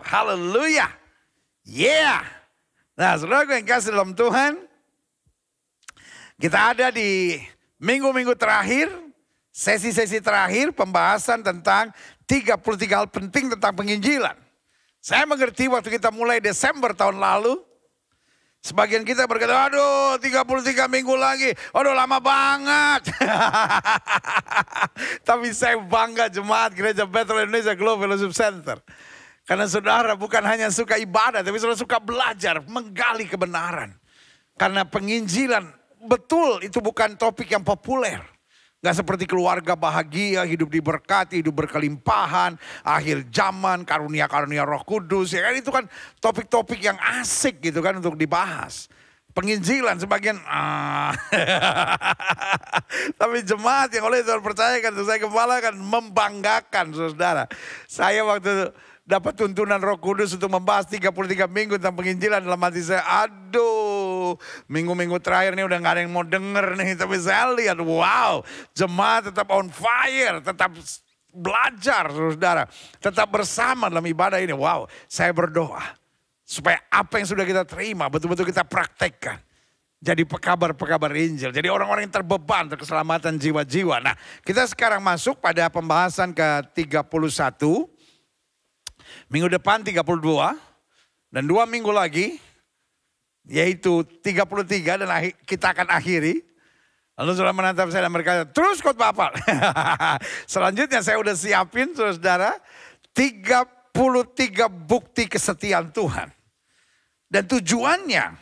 Haleluya. Yeah. Nah, saudara yang kasih dalam Tuhan, kita ada di minggu-minggu terakhir, sesi-sesi terakhir pembahasan tentang 33 hal penting tentang penginjilan. Saya mengerti waktu kita mulai Desember tahun lalu, sebagian kita berkata, aduh 33 minggu lagi, aduh lama banget. Tapi saya bangga jemaat Gereja Bethel Indonesia Global Fellowship Center. Karena saudara bukan hanya suka ibadah, tapi saudara suka belajar, menggali kebenaran. Karena penginjilan, betul itu bukan topik yang populer. Gak seperti keluarga bahagia, hidup diberkati, hidup berkelimpahan, akhir zaman, karunia-karunia Roh Kudus. Ya kan itu kan topik-topik yang asik gitu kan untuk dibahas. Penginjilan sebagian, tapi jemaat yang oleh Tuhan percayakan, saya kepala kan membanggakan saudara. Saya waktu dapat tuntunan Roh Kudus untuk membahas 33 minggu tentang penginjilan, dalam hati saya, aduh, minggu-minggu terakhir ini udah gak ada yang mau denger nih. Tapi saya lihat, wow, jemaat tetap on fire, tetap belajar saudara, tetap bersama dalam ibadah ini. Wow, saya berdoa supaya apa yang sudah kita terima betul-betul kita praktekkan. Jadi pekabar-pekabar Injil, jadi orang-orang yang terbeban untuk keselamatan jiwa-jiwa. Nah, kita sekarang masuk pada pembahasan ke-31. Minggu depan 32 dan 2 minggu lagi yaitu 33 dan kita akan akhiri. Lalu saudara menatap saya dan berkata, terus khotbah apa? Selanjutnya saya udah siapin saudara 33 bukti kesetiaan Tuhan. Dan tujuannya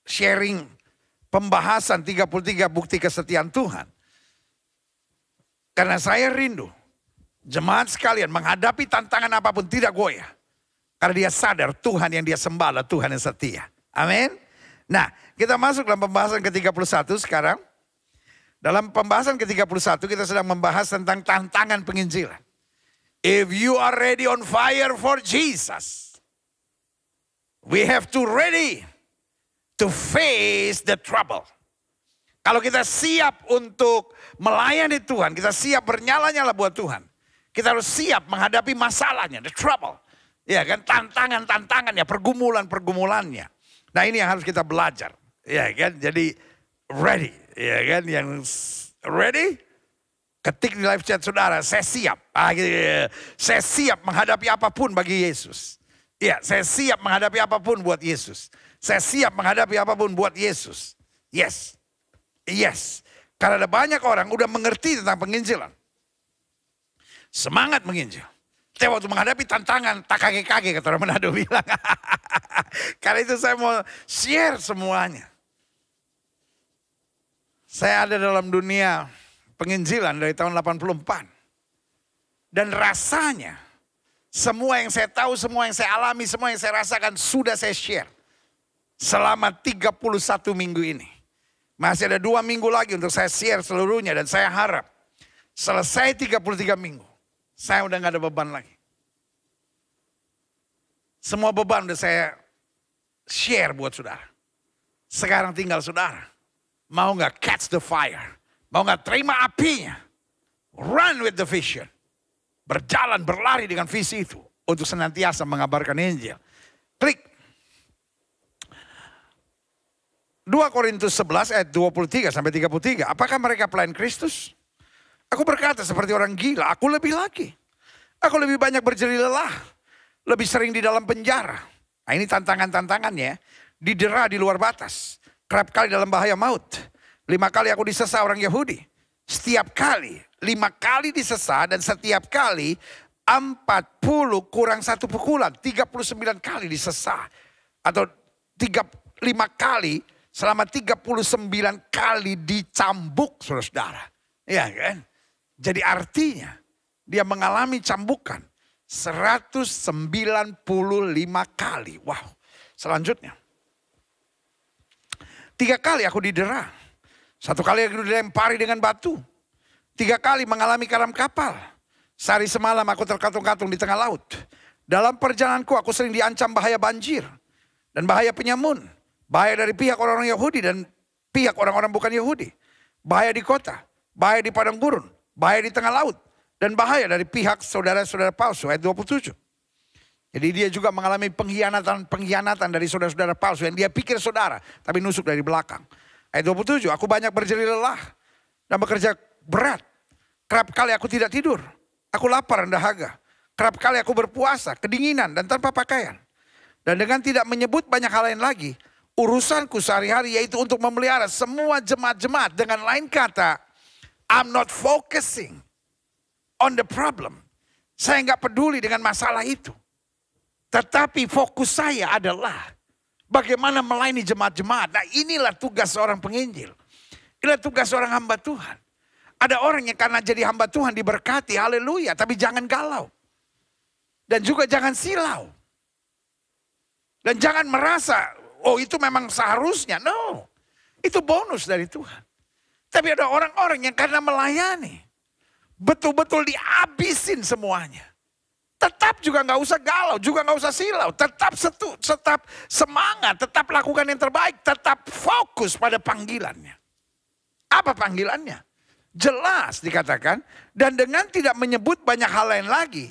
sharing pembahasan 33 bukti kesetiaan Tuhan. Karena saya rindu jemaat sekalian menghadapi tantangan apapun tidak goyah. Karena dia sadar Tuhan yang dia sembah adalah Tuhan yang setia. Amin. Nah, kita masuk dalam pembahasan ke-31 sekarang. Dalam pembahasan ke-31 kita sedang membahas tentang tantangan penginjilan. If you are ready on fire for Jesus, we have to ready to face the trouble. Kalau kita siap untuk melayani Tuhan, kita siap bernyala-nyala buat Tuhan. Kita harus siap menghadapi masalahnya, the trouble. Ya kan, tantangan-tantangannya, pergumulan-pergumulannya. Nah ini yang harus kita belajar. Ya kan, jadi ready. Ya kan, yang ready, ketik di live chat saudara, saya siap. Saya siap menghadapi apapun bagi Yesus. Ya, saya siap menghadapi apapun buat Yesus. Saya siap menghadapi apapun buat Yesus. Yes, yes. Karena ada banyak orang udah mengerti tentang penginjilan. Semangat menginjil. Saya waktu menghadapi tantangan tak kaki-kaki kata orang Manado bilang. Karena itu saya mau share semuanya. Saya ada dalam dunia penginjilan dari tahun 84. Dan rasanya semua yang saya tahu, semua yang saya alami, semua yang saya rasakan sudah saya share. Selama 31 minggu ini. Masih ada 2 minggu lagi untuk saya share seluruhnya. Dan saya harap selesai 33 minggu. Saya udah gak ada beban lagi. Semua beban udah saya share buat saudara. Sekarang tinggal saudara. Mau gak catch the fire? Mau gak terima apinya? Run with the vision. Berjalan, berlari dengan visi itu. Untuk senantiasa mengabarkan Injil. Klik. 2 Korintus 11 ayat 23 sampai 33. Apakah mereka pelayan Kristus? Aku berkata seperti orang gila, aku lebih lagi. Aku lebih banyak berjerih lelah. Lebih sering di dalam penjara. Nah ini tantangan-tantangannya. Didera di luar batas. Kerap kali dalam bahaya maut. 5 kali aku disesa orang Yahudi. Setiap kali 5 kali disesa dan setiap kali 40 kurang 1 pukulan. 39 kali disesa. Atau 5 kali selama 39 kali dicambuk saudara-saudara. Ya kan? Jadi artinya dia mengalami cambukan 195 kali. Wow. Selanjutnya. 3 kali aku didera. 1 kali aku dilempari dengan batu. 3 kali mengalami karam kapal. Sehari semalam aku terkatung-katung di tengah laut. Dalam perjalananku aku sering diancam bahaya banjir. Dan bahaya penyamun. Bahaya dari pihak orang-orang Yahudi dan pihak orang-orang bukan Yahudi. Bahaya di kota. Bahaya di padang gurun. Bahaya di tengah laut. Dan bahaya dari pihak saudara-saudara palsu. Ayat 27. Jadi dia juga mengalami pengkhianatan dari saudara-saudara palsu yang dia pikir saudara, tapi nusuk dari belakang. Ayat 27, aku banyak berjerih lelah dan bekerja berat. Kerap kali aku tidak tidur, aku lapar dan dahaga. Kerap kali aku berpuasa, kedinginan dan tanpa pakaian. Dan dengan tidak menyebut banyak hal lain lagi, urusanku sehari-hari yaitu untuk memelihara semua jemaat-jemaat. Dengan lain kata, I'm not focusing on the problem. Saya nggak peduli dengan masalah itu. Tetapi fokus saya adalah bagaimana melayani jemaat-jemaat. Nah, inilah tugas seorang penginjil. Inilah tugas seorang hamba Tuhan. Ada orang yang karena jadi hamba Tuhan diberkati, haleluya. Tapi jangan galau. Dan juga jangan silau. Dan jangan merasa, oh itu memang seharusnya. No, itu bonus dari Tuhan. Tapi ada orang-orang yang karena melayani, betul-betul dihabisin semuanya. Tetap juga nggak usah galau, juga nggak usah silau. Tetap semangat, tetap lakukan yang terbaik. Tetap fokus pada panggilannya. Apa panggilannya? Jelas dikatakan. Dan dengan tidak menyebut banyak hal lain lagi.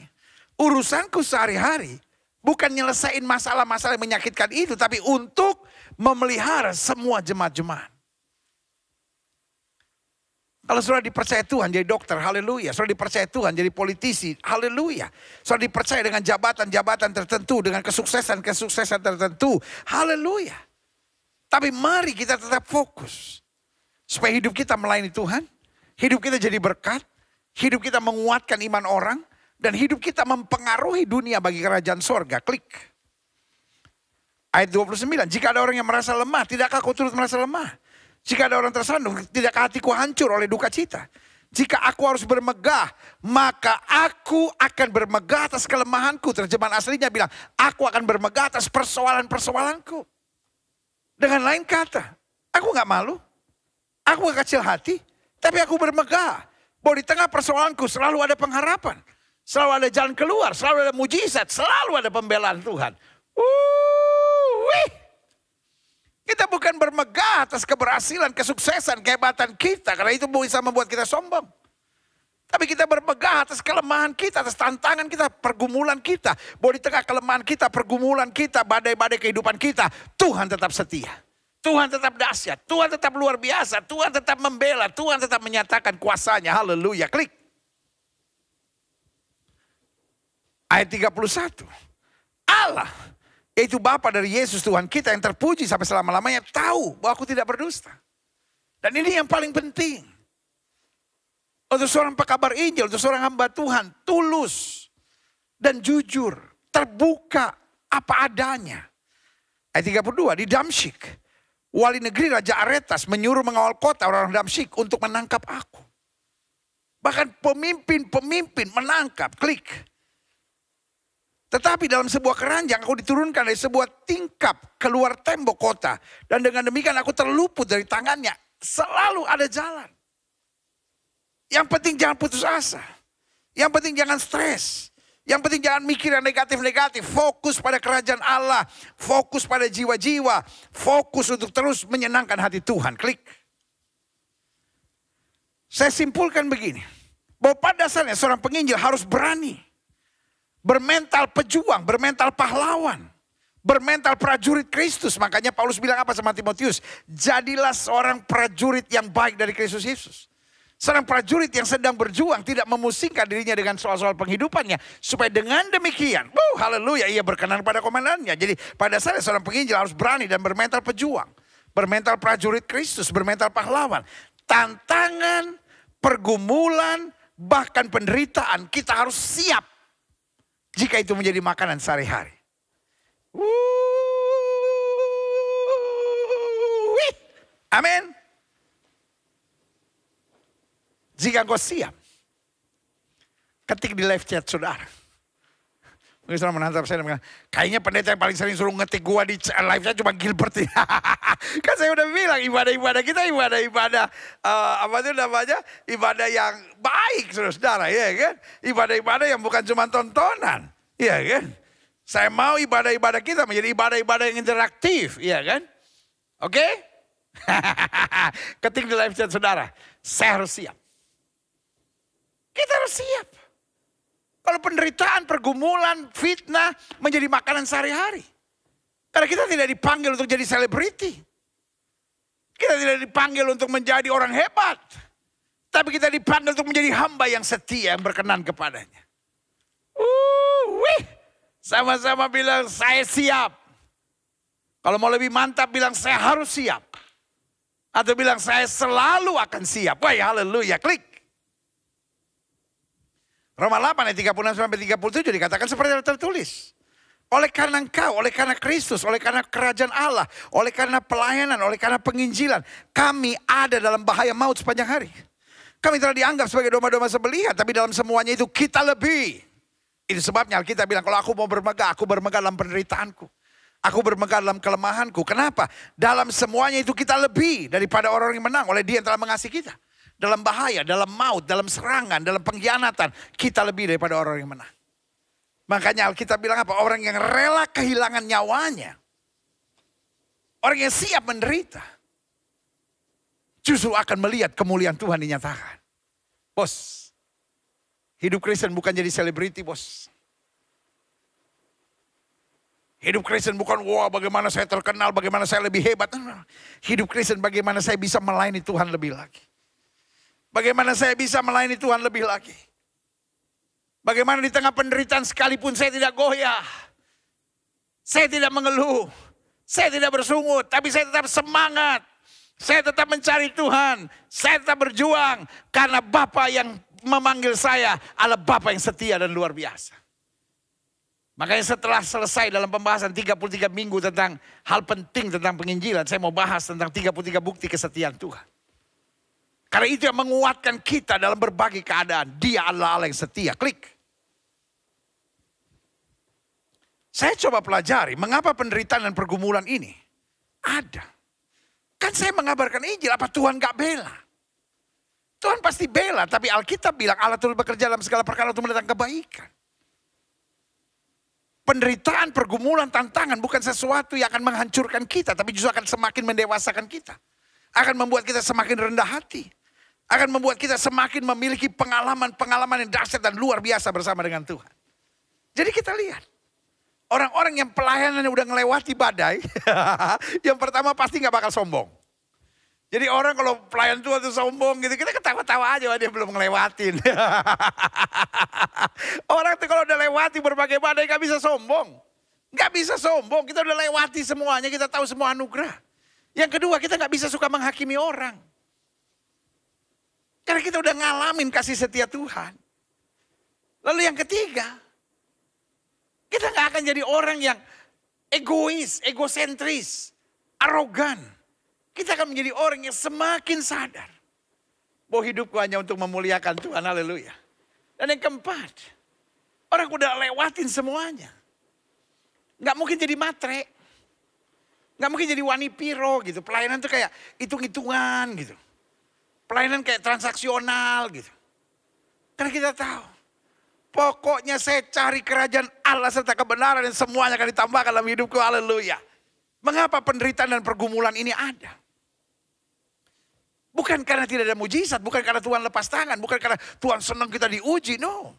Urusanku sehari-hari bukan nyelesain masalah-masalah yang menyakitkan itu. Tapi untuk memelihara semua jemaat-jemaat. Kalau saudara dipercaya Tuhan jadi dokter, haleluya. Saudara dipercaya Tuhan jadi politisi, haleluya. Saudara dipercaya dengan jabatan-jabatan tertentu, dengan kesuksesan-kesuksesan tertentu, haleluya. Tapi mari kita tetap fokus. Supaya hidup kita melayani Tuhan, hidup kita jadi berkat, hidup kita menguatkan iman orang, dan hidup kita mempengaruhi dunia bagi kerajaan sorga. Klik. Ayat 29, jika ada orang yang merasa lemah, tidakkah kau turut merasa lemah? Jika ada orang tersandung, tidakkah hatiku hancur oleh duka cita? Jika aku harus bermegah, maka aku akan bermegah atas kelemahanku. Terjemahan aslinya bilang, aku akan bermegah atas persoalan-persoalanku. Dengan lain kata, aku gak malu, aku gak kecil hati, tapi aku bermegah. Bahwa di tengah persoalanku selalu ada pengharapan. Selalu ada jalan keluar, selalu ada mujizat, selalu ada pembelaan Tuhan. Kita bukan bermegah atas keberhasilan, kesuksesan, kehebatan kita. Karena itu bisa membuat kita sombong. Tapi kita bermegah atas kelemahan kita, atas tantangan kita, pergumulan kita. Bahwa di tengah kelemahan kita, pergumulan kita, badai-badai kehidupan kita, Tuhan tetap setia. Tuhan tetap dahsyat, Tuhan tetap luar biasa, Tuhan tetap membela, Tuhan tetap menyatakan kuasanya. Haleluya, klik. Ayat 31. Allah, yaitu Bapa dari Yesus Tuhan kita yang terpuji sampai selama-lamanya, tahu bahwa aku tidak berdusta. Dan ini yang paling penting. Untuk seorang pekabar Injil, untuk seorang hamba Tuhan, tulus dan jujur, terbuka apa adanya. Ayat 32, di Damsyik, wali negeri Raja Aretas menyuruh mengawal kota orang Damsyik untuk menangkap aku. Bahkan pemimpin-pemimpin menangkap, klik. Tetapi dalam sebuah keranjang aku diturunkan dari sebuah tingkap keluar tembok kota. Dan dengan demikian aku terluput dari tangannya. Selalu ada jalan. Yang penting jangan putus asa. Yang penting jangan stres. Yang penting jangan mikir yang negatif-negatif. Fokus pada kerajaan Allah. Fokus pada jiwa-jiwa. Fokus untuk terus menyenangkan hati Tuhan. Klik. Saya simpulkan begini. Bahwa pada dasarnya seorang penginjil harus berani. Bermental pejuang, bermental pahlawan. Bermental prajurit Kristus. Makanya Paulus bilang apa sama Timotius? Jadilah seorang prajurit yang baik dari Kristus Yesus. Seorang prajurit yang sedang berjuang, tidak memusingkan dirinya dengan soal-soal penghidupannya. Supaya dengan demikian, haleluya, ia berkenan pada komandannya. Jadi pada dasarnya seorang penginjil harus berani dan bermental pejuang. Bermental prajurit Kristus, bermental pahlawan. Tantangan, pergumulan, bahkan penderitaan, kita harus siap. Jika itu menjadi makanan sehari-hari. Amin. Jika engkau siap. Ketik di live chat saudara. Mungkin saudara menantap saya dan mengatakan, kayaknya pendeta yang paling sering suruh ngetik gua di live chat cuma Gilbert. Kan saya udah bilang ibadah-ibadah kita ibadah-ibadah apa itu namanya? Ibadah yang baik saudara, ya kan? Ibadah-ibadah yang bukan cuma tontonan, ya kan? Saya mau ibadah-ibadah kita menjadi ibadah-ibadah yang interaktif, ya kan? Oke? Ketik di live chat saudara, saya harus siap. Kita harus siap. Kalau penderitaan, pergumulan, fitnah menjadi makanan sehari-hari. Karena kita tidak dipanggil untuk jadi selebriti. Kita tidak dipanggil untuk menjadi orang hebat. Tapi kita dipanggil untuk menjadi hamba yang setia, yang berkenan kepadanya. Sama-sama bilang saya siap. Kalau mau lebih mantap bilang saya harus siap. Atau bilang saya selalu akan siap. Wah, haleluya, klik. Roma 8 ayat 36 sampai 37 dikatakan seperti yang tertulis. Oleh karena engkau, oleh karena Kristus, oleh karena kerajaan Allah, oleh karena pelayanan, oleh karena penginjilan, kami ada dalam bahaya maut sepanjang hari. Kami telah dianggap sebagai domba-domba sembelihan, tapi dalam semuanya itu kita lebih. Itu sebabnya Alkitab bilang kalau aku mau bermegah, aku bermegah dalam penderitaanku. Aku bermegah dalam kelemahanku. Kenapa? Dalam semuanya itu kita lebih daripada orang yang menang oleh Dia yang telah mengasihi kita. Dalam bahaya, dalam maut, dalam serangan, dalam pengkhianatan, kita lebih daripada orang yang menang. Makanya Alkitab bilang apa? Orang yang rela kehilangan nyawanya. Orang yang siap menderita. Justru akan melihat kemuliaan Tuhan dinyatakan. Bos, hidup Kristen bukan jadi selebriti, bos. Hidup Kristen bukan, wah bagaimana saya terkenal, bagaimana saya lebih hebat. Hidup Kristen bagaimana saya bisa melayani Tuhan lebih lagi. Bagaimana saya bisa melayani Tuhan lebih lagi. Bagaimana di tengah penderitaan sekalipun saya tidak goyah. Saya tidak mengeluh. Saya tidak bersungut, tapi saya tetap semangat. Saya tetap mencari Tuhan. Saya tetap berjuang. Karena Bapa yang memanggil saya adalah Bapa yang setia dan luar biasa. Makanya setelah selesai dalam pembahasan 33 minggu tentang hal penting tentang penginjilan, saya mau bahas tentang 33 bukti kesetiaan Tuhan. Karena itu yang menguatkan kita dalam berbagai keadaan. Dia adalah Allah yang setia. Klik. Saya coba pelajari mengapa penderitaan dan pergumulan ini ada. Kan saya mengabarkan Injil, apa Tuhan gak bela? Tuhan pasti bela, tapi Alkitab bilang Allah turut bekerja dalam segala perkara untuk mendatangkan kebaikan. Penderitaan, pergumulan, tantangan bukan sesuatu yang akan menghancurkan kita. Tapi justru akan semakin mendewasakan kita. Akan membuat kita semakin rendah hati. Akan membuat kita semakin memiliki pengalaman-pengalaman yang dahsyat dan luar biasa bersama dengan Tuhan. Jadi kita lihat. Orang-orang yang pelayanannya udah ngelewati badai. Yang pertama pasti gak bakal sombong. Jadi orang kalau pelayan Tuhan itu sombong gitu, kita ketawa-tawa aja dia belum ngelewatin. Orang tuh kalau udah lewati berbagai badai gak bisa sombong. Gak bisa sombong, kita udah lewati semuanya, kita tahu semua anugerah. Yang kedua, kita gak bisa suka menghakimi orang. Karena kita udah ngalamin kasih setia Tuhan. Lalu yang ketiga, kita gak akan jadi orang yang egois, egosentris, arogan. Kita akan menjadi orang yang semakin sadar bahwa hidupku hanya untuk memuliakan Tuhan. Haleluya. Dan yang keempat, orang udah lewatin semuanya. Gak mungkin jadi matre. Gak mungkin jadi wanipiro gitu. Pelayanan tuh kayak hitung-hitungan gitu. Pelayanan kayak transaksional gitu. Karena kita tahu. Pokoknya saya cari kerajaan Allah serta kebenaran dan semuanya akan ditambahkan dalam hidupku. Haleluya. Mengapa penderitaan dan pergumulan ini ada? Bukan karena tidak ada mujizat, bukan karena Tuhan lepas tangan, bukan karena Tuhan senang kita diuji, no.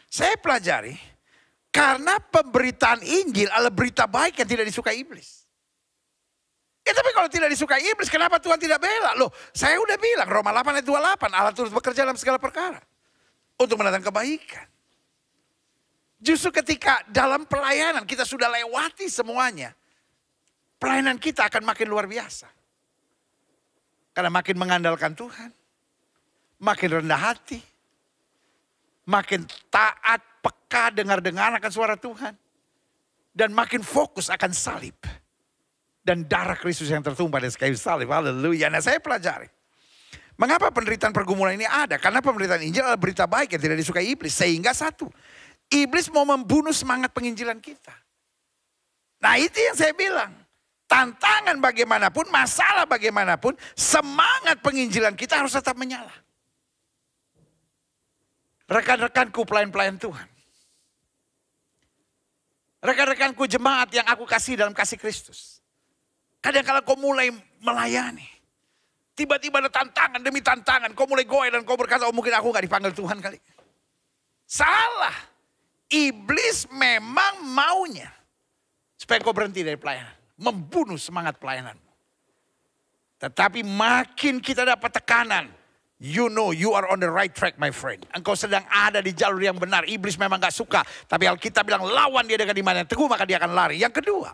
Saya pelajari, karena pemberitaan Injil adalah berita baik yang tidak disukai iblis. Ya tapi kalau tidak disukai iblis, kenapa Tuhan tidak bela? Loh, saya udah bilang, Roma 8 ayat 28, Allah turut bekerja dalam segala perkara. Untuk mendatangkan kebaikan. Justru ketika dalam pelayanan kita sudah lewati semuanya, pelayanan kita akan makin luar biasa. Karena makin mengandalkan Tuhan. Makin rendah hati. Makin taat, peka, dengar-dengar akan suara Tuhan. Dan makin fokus akan salib. Dan darah Kristus yang tertumpah di kayu salib. Haleluya. Nah saya pelajari. Mengapa penderitaan pergumulan ini ada? Karena pemberitaan Injil adalah berita baik yang tidak disukai iblis. Sehingga satu, iblis mau membunuh semangat penginjilan kita. Nah itu yang saya bilang. Tantangan bagaimanapun, masalah bagaimanapun, semangat penginjilan kita harus tetap menyala. Rekan-rekanku pelayan-pelayan Tuhan. Rekan-rekanku jemaat yang aku kasih dalam kasih Kristus. Kadang kala kau mulai melayani. Tiba-tiba ada tantangan demi tantangan. Kau mulai goyah dan kau berkata, oh mungkin aku gak dipanggil Tuhan kali. Salah. Iblis memang maunya supaya kau berhenti dari pelayanan. Membunuh semangat pelayananmu. Tetapi makin kita dapat tekanan, you know you are on the right track my friend. Engkau sedang ada di jalur yang benar. Iblis memang gak suka. Tapi Alkitab bilang lawan dia dengan iman yang teguh maka dia akan lari. Yang kedua,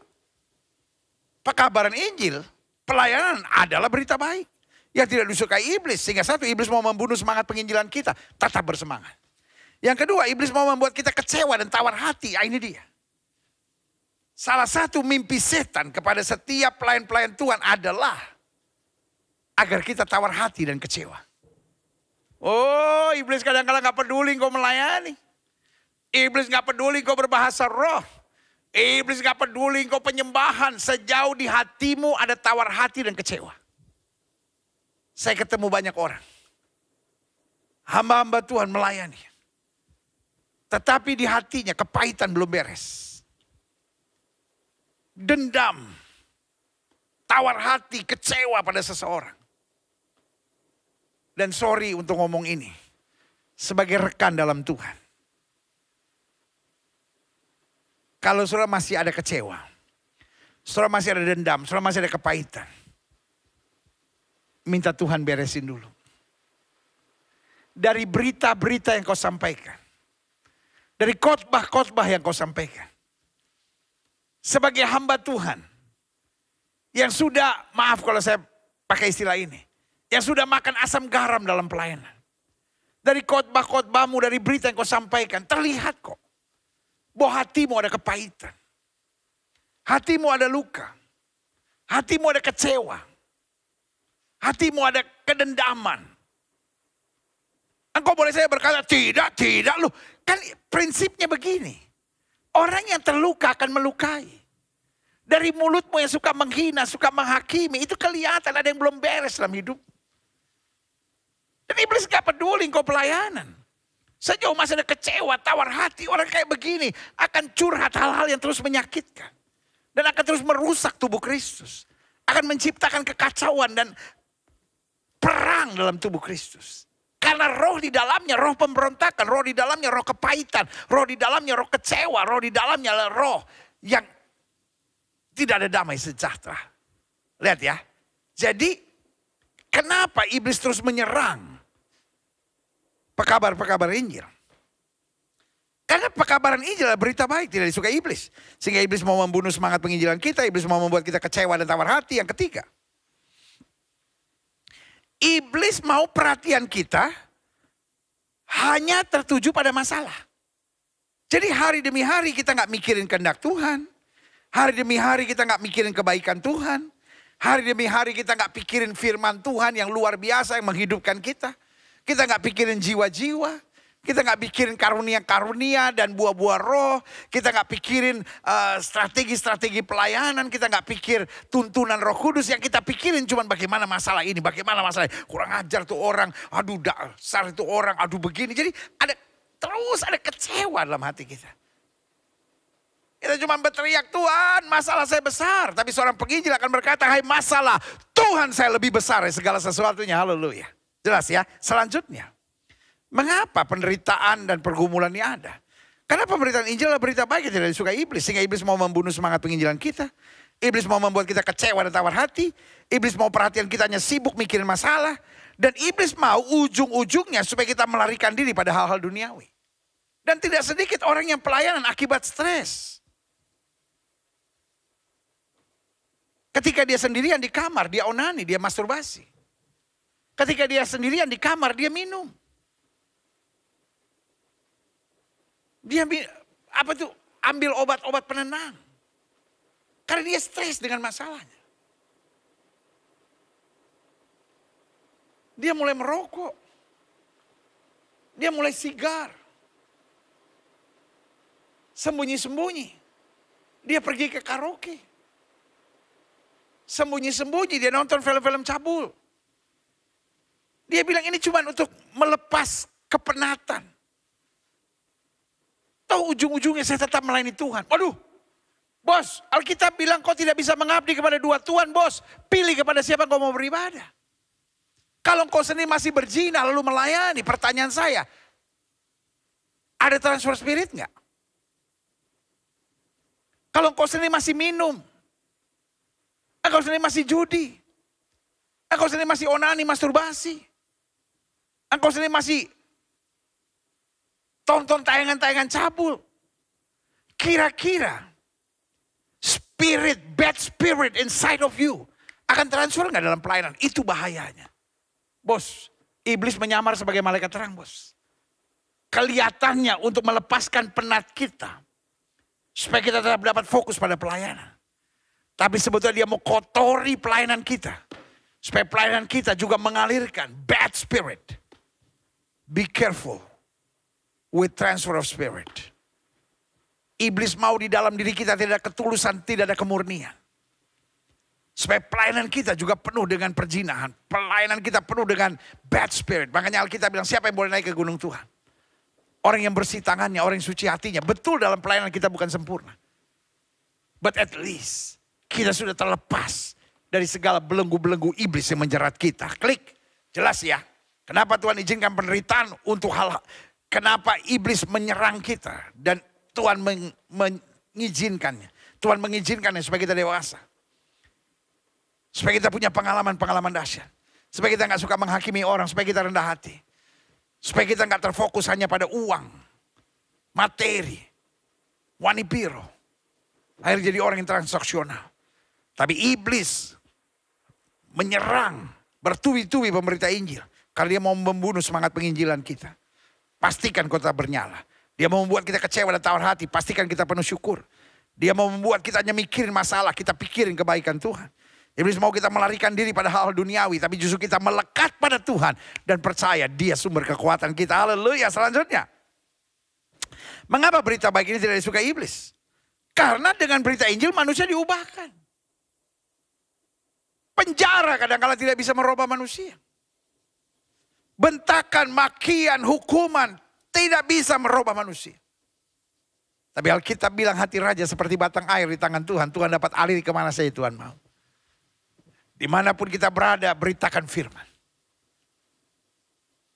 pekabaran Injil, pelayanan adalah berita baik. Yang tidak disukai iblis. Sehingga satu, iblis mau membunuh semangat penginjilan kita. Tetap bersemangat. Yang kedua, iblis mau membuat kita kecewa dan tawar hati. Ini dia. Salah satu mimpi setan kepada setiap pelayan-pelayan Tuhan adalah agar kita tawar hati dan kecewa. Oh, iblis kadang-kadang gak peduli kau melayani. Iblis gak peduli kau berbahasa roh. Iblis gak peduli kau penyembahan. Sejauh di hatimu ada tawar hati dan kecewa. Saya ketemu banyak orang. Hamba-hamba Tuhan melayani. Tetapi di hatinya kepahitan belum beres. Dendam. Tawar hati, kecewa pada seseorang. Dan sorry untuk ngomong ini. Sebagai rekan dalam Tuhan. Kalau saudara masih ada kecewa. Saudara masih ada dendam. Saudara masih ada kepahitan. Minta Tuhan beresin dulu. Dari berita-berita yang kau sampaikan. Dari khotbah-khotbah yang kau sampaikan. Sebagai hamba Tuhan. Yang sudah, maaf kalau saya pakai istilah ini. Yang sudah makan asam garam dalam pelayanan. Dari khotbah-khotbahmu, dari berita yang kau sampaikan. Terlihat kok. Bahwa hatimu ada kepahitan. Hatimu ada luka. Hatimu ada kecewa. Hatimu ada kedendaman. Engkau boleh saya berkata, tidak loh. Kan prinsipnya begini. Orang yang terluka akan melukai. Dari mulutmu yang suka menghina, suka menghakimi. Itu kelihatan ada yang belum beres dalam hidup. Dan iblis gak peduli engkau pelayanan. Sejauh masih ada kecewa, tawar hati. Orang kayak begini akan curhat hal-hal yang terus menyakitkan. Dan akan terus merusak tubuh Kristus. Akan menciptakan kekacauan dan perang dalam tubuh Kristus. Karena roh di dalamnya roh pemberontakan. Roh di dalamnya roh kepahitan. Roh di dalamnya roh kecewa. Roh di dalamnya roh yang tidak ada damai sejahtera. Lihat ya. Jadi kenapa iblis terus menyerang pekabar-pekabar Injil? Karena pekabaran Injil adalah berita baik, tidak disukai iblis. Sehingga iblis mau membunuh semangat penginjilan kita, iblis mau membuat kita kecewa dan tawar hati. Yang ketiga, iblis mau perhatian kita hanya tertuju pada masalah. Jadi hari demi hari kita gak mikirin kehendak Tuhan. Hari demi hari kita gak mikirin kebaikan Tuhan. Hari demi hari kita gak pikirin firman Tuhan yang luar biasa yang menghidupkan kita. Kita gak pikirin jiwa-jiwa. Kita gak pikirin karunia-karunia dan buah-buah roh. Kita gak pikirin strategi-strategi pelayanan. Kita gak pikir tuntunan Roh Kudus. Yang kita pikirin cuma bagaimana masalah ini. Bagaimana masalah ini. Kurang ajar tuh orang. Aduh dasar itu orang. Aduh begini. Jadi terus ada kecewa dalam hati kita. Kita cuma berteriak, Tuhan masalah saya besar. Tapi seorang penginjil akan berkata, hai masalah Tuhan saya lebih besar dari segala sesuatunya. Haleluya. Jelas ya. Selanjutnya. Mengapa penderitaan dan pergumulan ini ada? Karena pemberitaan Injil adalah berita baik yang tidak disukai iblis. Sehingga iblis mau membunuh semangat penginjilan kita. Iblis mau membuat kita kecewa dan tawar hati. Iblis mau perhatian kita hanya sibuk mikirin masalah. Dan iblis mau ujung-ujungnya supaya kita melarikan diri pada hal-hal duniawi. Dan tidak sedikit orang yang pelayanan akibat stres. Ketika dia sendirian di kamar, dia onani, dia masturbasi. Ketika dia sendirian di kamar, dia minum. Dia ambil obat-obat penenang. Karena dia stres dengan masalahnya. Dia mulai merokok. Dia mulai sigar. Sembunyi-sembunyi. Dia pergi ke karaoke. Sembunyi-sembunyi dia nonton film-film cabul. Dia bilang ini cuma untuk melepas kepenatan. Tahu ujung-ujungnya saya tetap melayani Tuhan. Waduh, bos, Alkitab bilang kau tidak bisa mengabdi kepada dua Tuhan, bos. Pilih kepada siapa kau mau beribadah. Kalau kau sendiri masih berzina lalu melayani, pertanyaan saya, ada transfer spirit nggak? Kalau engkau sendiri masih minum, engkau sendiri masih judi, engkau sendiri masih onani, masturbasi, engkau sendiri masih tonton tayangan-tayangan cabul, kira-kira bad spirit inside of you akan transfer nggak dalam pelayanan? Itu bahayanya. Bos, iblis menyamar sebagai malaikat terang, bos. Kelihatannya untuk melepaskan penat kita, supaya kita tetap dapat fokus pada pelayanan. Tapi sebetulnya dia mau kotori pelayanan kita, supaya pelayanan kita juga mengalirkan bad spirit. Be careful with transfer of spirit. Iblis mau di dalam diri kita tidak ada ketulusan, tidak ada kemurnian. Supaya pelayanan kita juga penuh dengan perjinahan. Pelayanan kita penuh dengan bad spirit. Makanya Alkitab bilang, siapa yang boleh naik ke gunung Tuhan? Orang yang bersih tangannya, orang yang suci hatinya. Betul, dalam pelayanan kita bukan sempurna. But at least kita sudah terlepas dari segala belenggu-belenggu iblis yang menjerat kita. Klik, jelas ya. Kenapa Tuhan izinkan penderitaan untuk hal, kenapa iblis menyerang kita. Dan Tuhan mengizinkannya. Tuhan mengizinkannya supaya kita dewasa. Supaya kita punya pengalaman-pengalaman dahsyat. Supaya kita gak suka menghakimi orang. Supaya kita rendah hati. Supaya kita gak terfokus hanya pada uang, materi, wanipiro. Akhirnya jadi orang yang transaksional. Tapi iblis menyerang, bertubi-tubi pemberita Injil. Karena dia mau membunuh semangat penginjilan kita. Pastikan kota bernyala. Dia mau membuat kita kecewa dan tawar hati. Pastikan kita penuh syukur. Dia mau membuat kita hanya mikirin masalah. Kita pikirin kebaikan Tuhan. Iblis mau kita melarikan diri pada hal duniawi. Tapi justru kita melekat pada Tuhan. Dan percaya dia sumber kekuatan kita. Haleluya. Selanjutnya. Mengapa berita baik ini tidak disukai iblis? Karena dengan berita Injil manusia diubahkan. Penjara kadang-kala tidak bisa merubah manusia. Bentakan, makian, hukuman tidak bisa merubah manusia. Tapi Alkitab bilang hati raja seperti batang air di tangan Tuhan. Tuhan dapat aliri kemana saja Tuhan mau. Dimanapun kita berada, beritakan firman.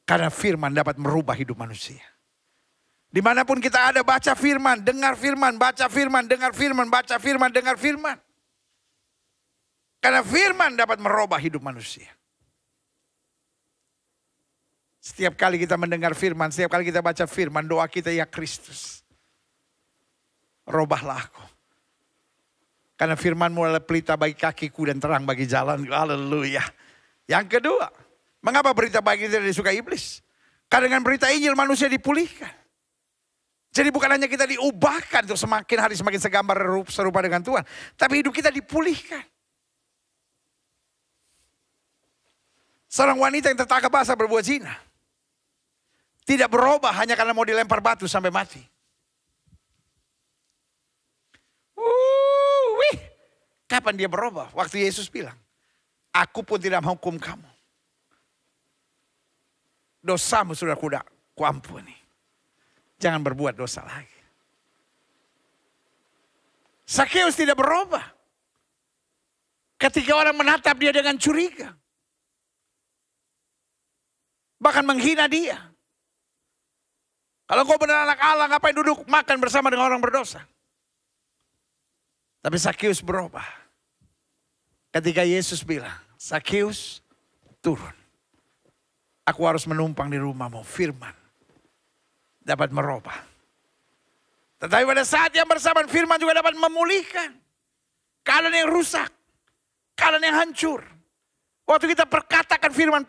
Karena firman dapat merubah hidup manusia. Dimanapun kita ada, baca firman, dengar firman, baca firman, dengar firman, baca firman, dengar firman. Karena firman dapat merubah hidup manusia. Setiap kali kita mendengar firman, setiap kali kita baca firman, doa kita, ya Kristus, robahlah aku. Karena firman-Mu adalah pelita bagi kakiku dan terang bagi jalan. Haleluya. Yang kedua, mengapa berita baik ini tidak disukai iblis? Karena dengan berita Injil manusia dipulihkan. Jadi bukan hanya kita diubahkan untuk semakin hari semakin segambar serupa dengan Tuhan. Tapi hidup kita dipulihkan. Seorang wanita yang tertangkap basah berbuat zina. Tidak berubah hanya karena mau dilempar batu sampai mati. Kapan dia berubah? Waktu Yesus bilang, aku pun tidak menghukum kamu. Dosamu sudah kuampuni. Jangan berbuat dosa lagi. Sakeus tidak berubah. Ketika orang menatap dia dengan curiga. Bahkan menghina dia. Kalau kau benar anak Allah, ngapain duduk makan bersama dengan orang berdosa? Tapi Sakeus berubah. Ketika Yesus bilang, Sakeus turun. Aku harus menumpang di rumahmu. Firman dapat merubah. Tetapi pada saat yang bersamaan firman juga dapat memulihkan. Keadaan yang rusak. Keadaan yang hancur. Waktu kita perkatakan firman.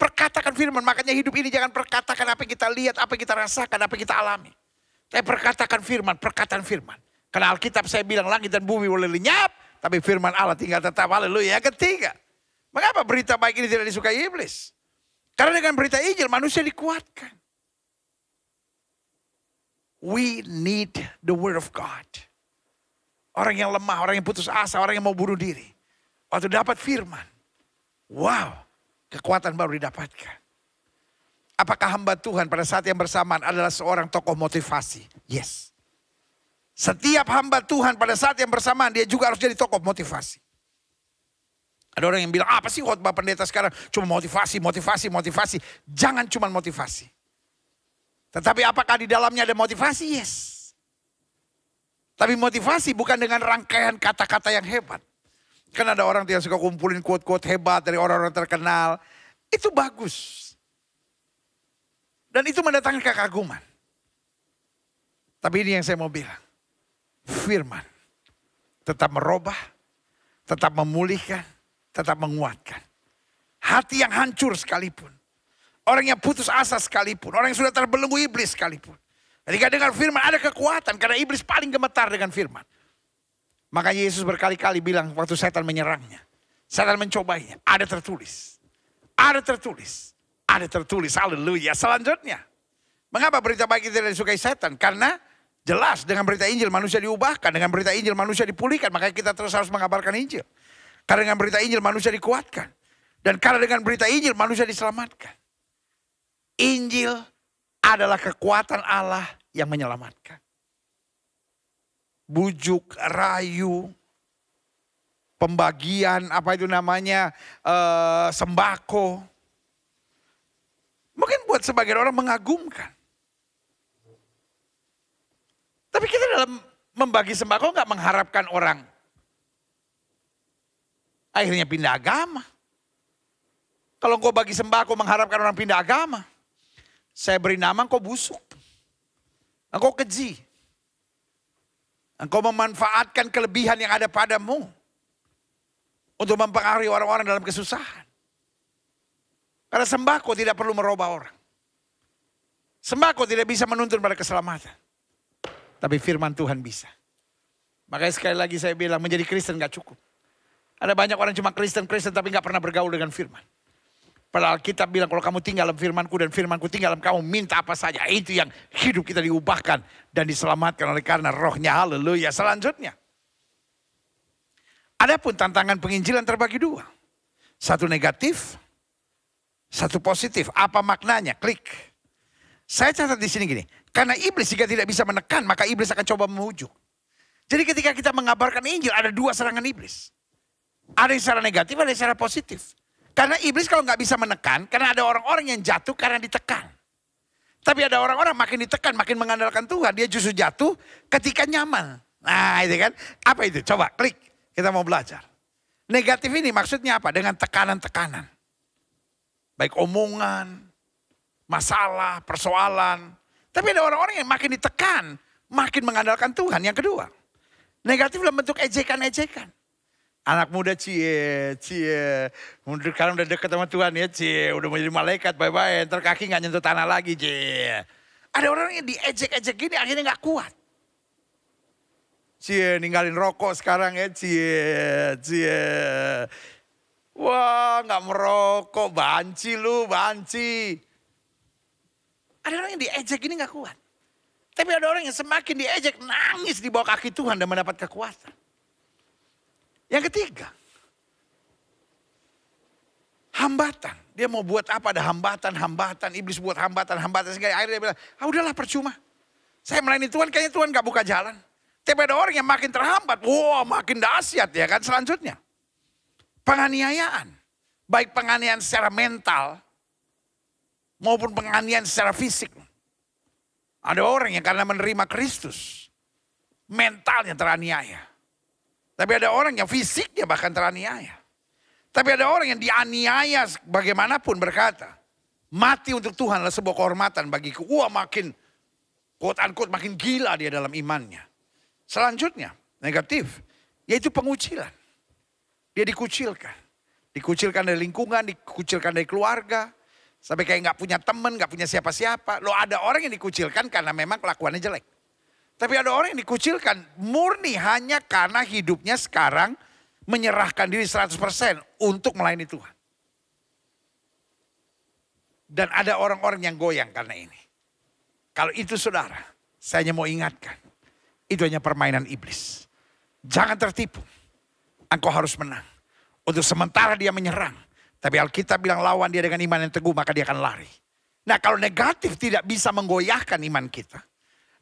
Makanya hidup ini jangan perkatakan apa yang kita lihat, apa yang kita rasakan, apa yang kita alami. Tapi perkatakan firman, perkataan firman. Karena Alkitab saya bilang langit dan bumi boleh lenyap. Tapi firman Allah tinggal tetap. Haleluya. Yang ketiga. Mengapa berita baik ini tidak disukai iblis? Karena dengan berita Injil manusia dikuatkan. We need the word of God. Orang yang lemah, orang yang putus asa, orang yang mau bunuh diri. Waktu dapat firman. Wow. Kekuatan baru didapatkan. Apakah hamba Tuhan pada saat yang bersamaan adalah seorang tokoh motivasi? Yes. Setiap hamba Tuhan pada saat yang bersamaan dia juga harus jadi tokoh motivasi. Ada orang yang bilang, apa sih khotbah pendeta sekarang? Cuma motivasi. Jangan cuma motivasi. Tetapi apakah di dalamnya ada motivasi? Yes. Tapi motivasi bukan dengan rangkaian kata-kata yang hebat. Kan ada orang yang suka kumpulin quote-quote hebat dari orang-orang terkenal. Itu bagus. Dan itu mendatangkan kekaguman. Tapi ini yang saya mau bilang. Firman tetap merubah, tetap memulihkan, tetap menguatkan. Hati yang hancur sekalipun. Orang yang putus asa sekalipun. Orang yang sudah terbelenggu iblis sekalipun. Ketika dengar firman ada kekuatan. Karena iblis paling gemetar dengan firman. Makanya Yesus berkali-kali bilang waktu setan menyerangnya. Setan mencobanya. Ada tertulis. Ada tertulis. Ada tertulis. Haleluya. Selanjutnya. Mengapa berita baik itu tidak disukai setan? Karena jelas dengan berita Injil manusia diubahkan. Dengan berita Injil manusia dipulihkan. Makanya kita terus harus mengabarkan Injil. Karena dengan berita Injil manusia dikuatkan. Dan karena dengan berita Injil manusia diselamatkan. Injil adalah kekuatan Allah yang menyelamatkan. Bujuk, rayu, pembagian, apa itu namanya, sembako. Mungkin buat sebagian orang mengagumkan. Tapi kita dalam membagi sembako nggak mengharapkan orang akhirnya pindah agama. Kalau engkau bagi sembako mengharapkan orang pindah agama. Saya beri nama engkau busuk. Engkau keji. Engkau memanfaatkan kelebihan yang ada padamu. Untuk mempengaruhi orang-orang dalam kesusahan. Karena sembako tidak perlu merubah orang. Sembako tidak bisa menuntun pada keselamatan. Tapi firman Tuhan bisa. Makanya sekali lagi saya bilang menjadi Kristen gak cukup. Ada banyak orang cuma Kristen tapi gak pernah bergaul dengan firman. Padahal Alkitab bilang kalau kamu tinggal dalam firmanku dan firmanku tinggal dalam kamu, minta apa saja. Itu yang hidup kita diubahkan dan diselamatkan oleh karena rohnya. Haleluya. Selanjutnya. Adapun tantangan penginjilan terbagi dua. Satu negatif, satu positif. Apa maknanya? Klik. Saya catat di sini gini. Karena iblis jika tidak bisa menekan, maka iblis akan coba memujuk. Jadi ketika kita mengabarkan Injil, ada dua serangan iblis. Ada yang secara negatif, ada yang secara positif. Karena iblis kalau nggak bisa menekan, karena ada orang-orang yang jatuh karena ditekan. Tapi ada orang-orang makin ditekan, makin mengandalkan Tuhan. Dia justru jatuh ketika nyaman. Nah itu kan, apa itu? Coba klik, kita mau belajar. Negatif ini maksudnya apa? Dengan tekanan-tekanan. Baik omongan, masalah, persoalan. Tapi ada orang-orang yang makin ditekan, makin mengandalkan Tuhan. Yang kedua, negatif dalam bentuk ejekan-ejekan. Anak muda cie. Sekarang udah dekat sama Tuhan ya cie. Udah menjadi malaikat bye-bye. Ntar kaki gak nyentuh tanah lagi cie. Ada orang yang diejek-ejek gini akhirnya gak kuat. Cie ninggalin rokok sekarang ya cie. Wah gak merokok. Banci lu banci. Ada orang yang diejek gini gak kuat. Tapi ada orang yang semakin diejek nangis di bawah kaki Tuhan dan mendapat kekuatan. Yang ketiga, hambatan. Dia mau buat apa? Ada hambatan. Iblis buat hambatan. Sehingga akhirnya dia bilang, udahlah percuma. Saya melayani Tuhan, kayaknya Tuhan gak buka jalan. Tapi ada orang yang makin terhambat. Wah makin dahsyat ya kan. Selanjutnya, penganiayaan. Baik penganiayaan secara mental, maupun penganiayaan secara fisik. Ada orang yang karena menerima Kristus, mentalnya teraniaya. Tapi ada orang yang fisiknya bahkan teraniaya. Tapi ada orang yang dianiaya bagaimanapun berkata, mati untuk Tuhan adalah sebuah kehormatan bagiku. Wah makin, quote-unquote, makin gila dia dalam imannya. Selanjutnya, negatif, yaitu pengucilan. Dia dikucilkan. Dikucilkan dari lingkungan, dikucilkan dari keluarga. Sampai kayak gak punya teman, gak punya siapa-siapa. Loh ada orang yang dikucilkan karena memang kelakuannya jelek. Tapi ada orang yang dikucilkan murni hanya karena hidupnya sekarang menyerahkan diri 100% untuk melayani Tuhan. Dan ada orang-orang yang goyang karena ini. Kalau itu saudara, saya hanya mau ingatkan. Itu hanya permainan iblis. Jangan tertipu. Engkau harus menang. Untuk sementara dia menyerang. Tapi Alkitab bilang lawan dia dengan iman yang teguh maka dia akan lari. Nah kalau negatif tidak bisa menggoyahkan iman kita.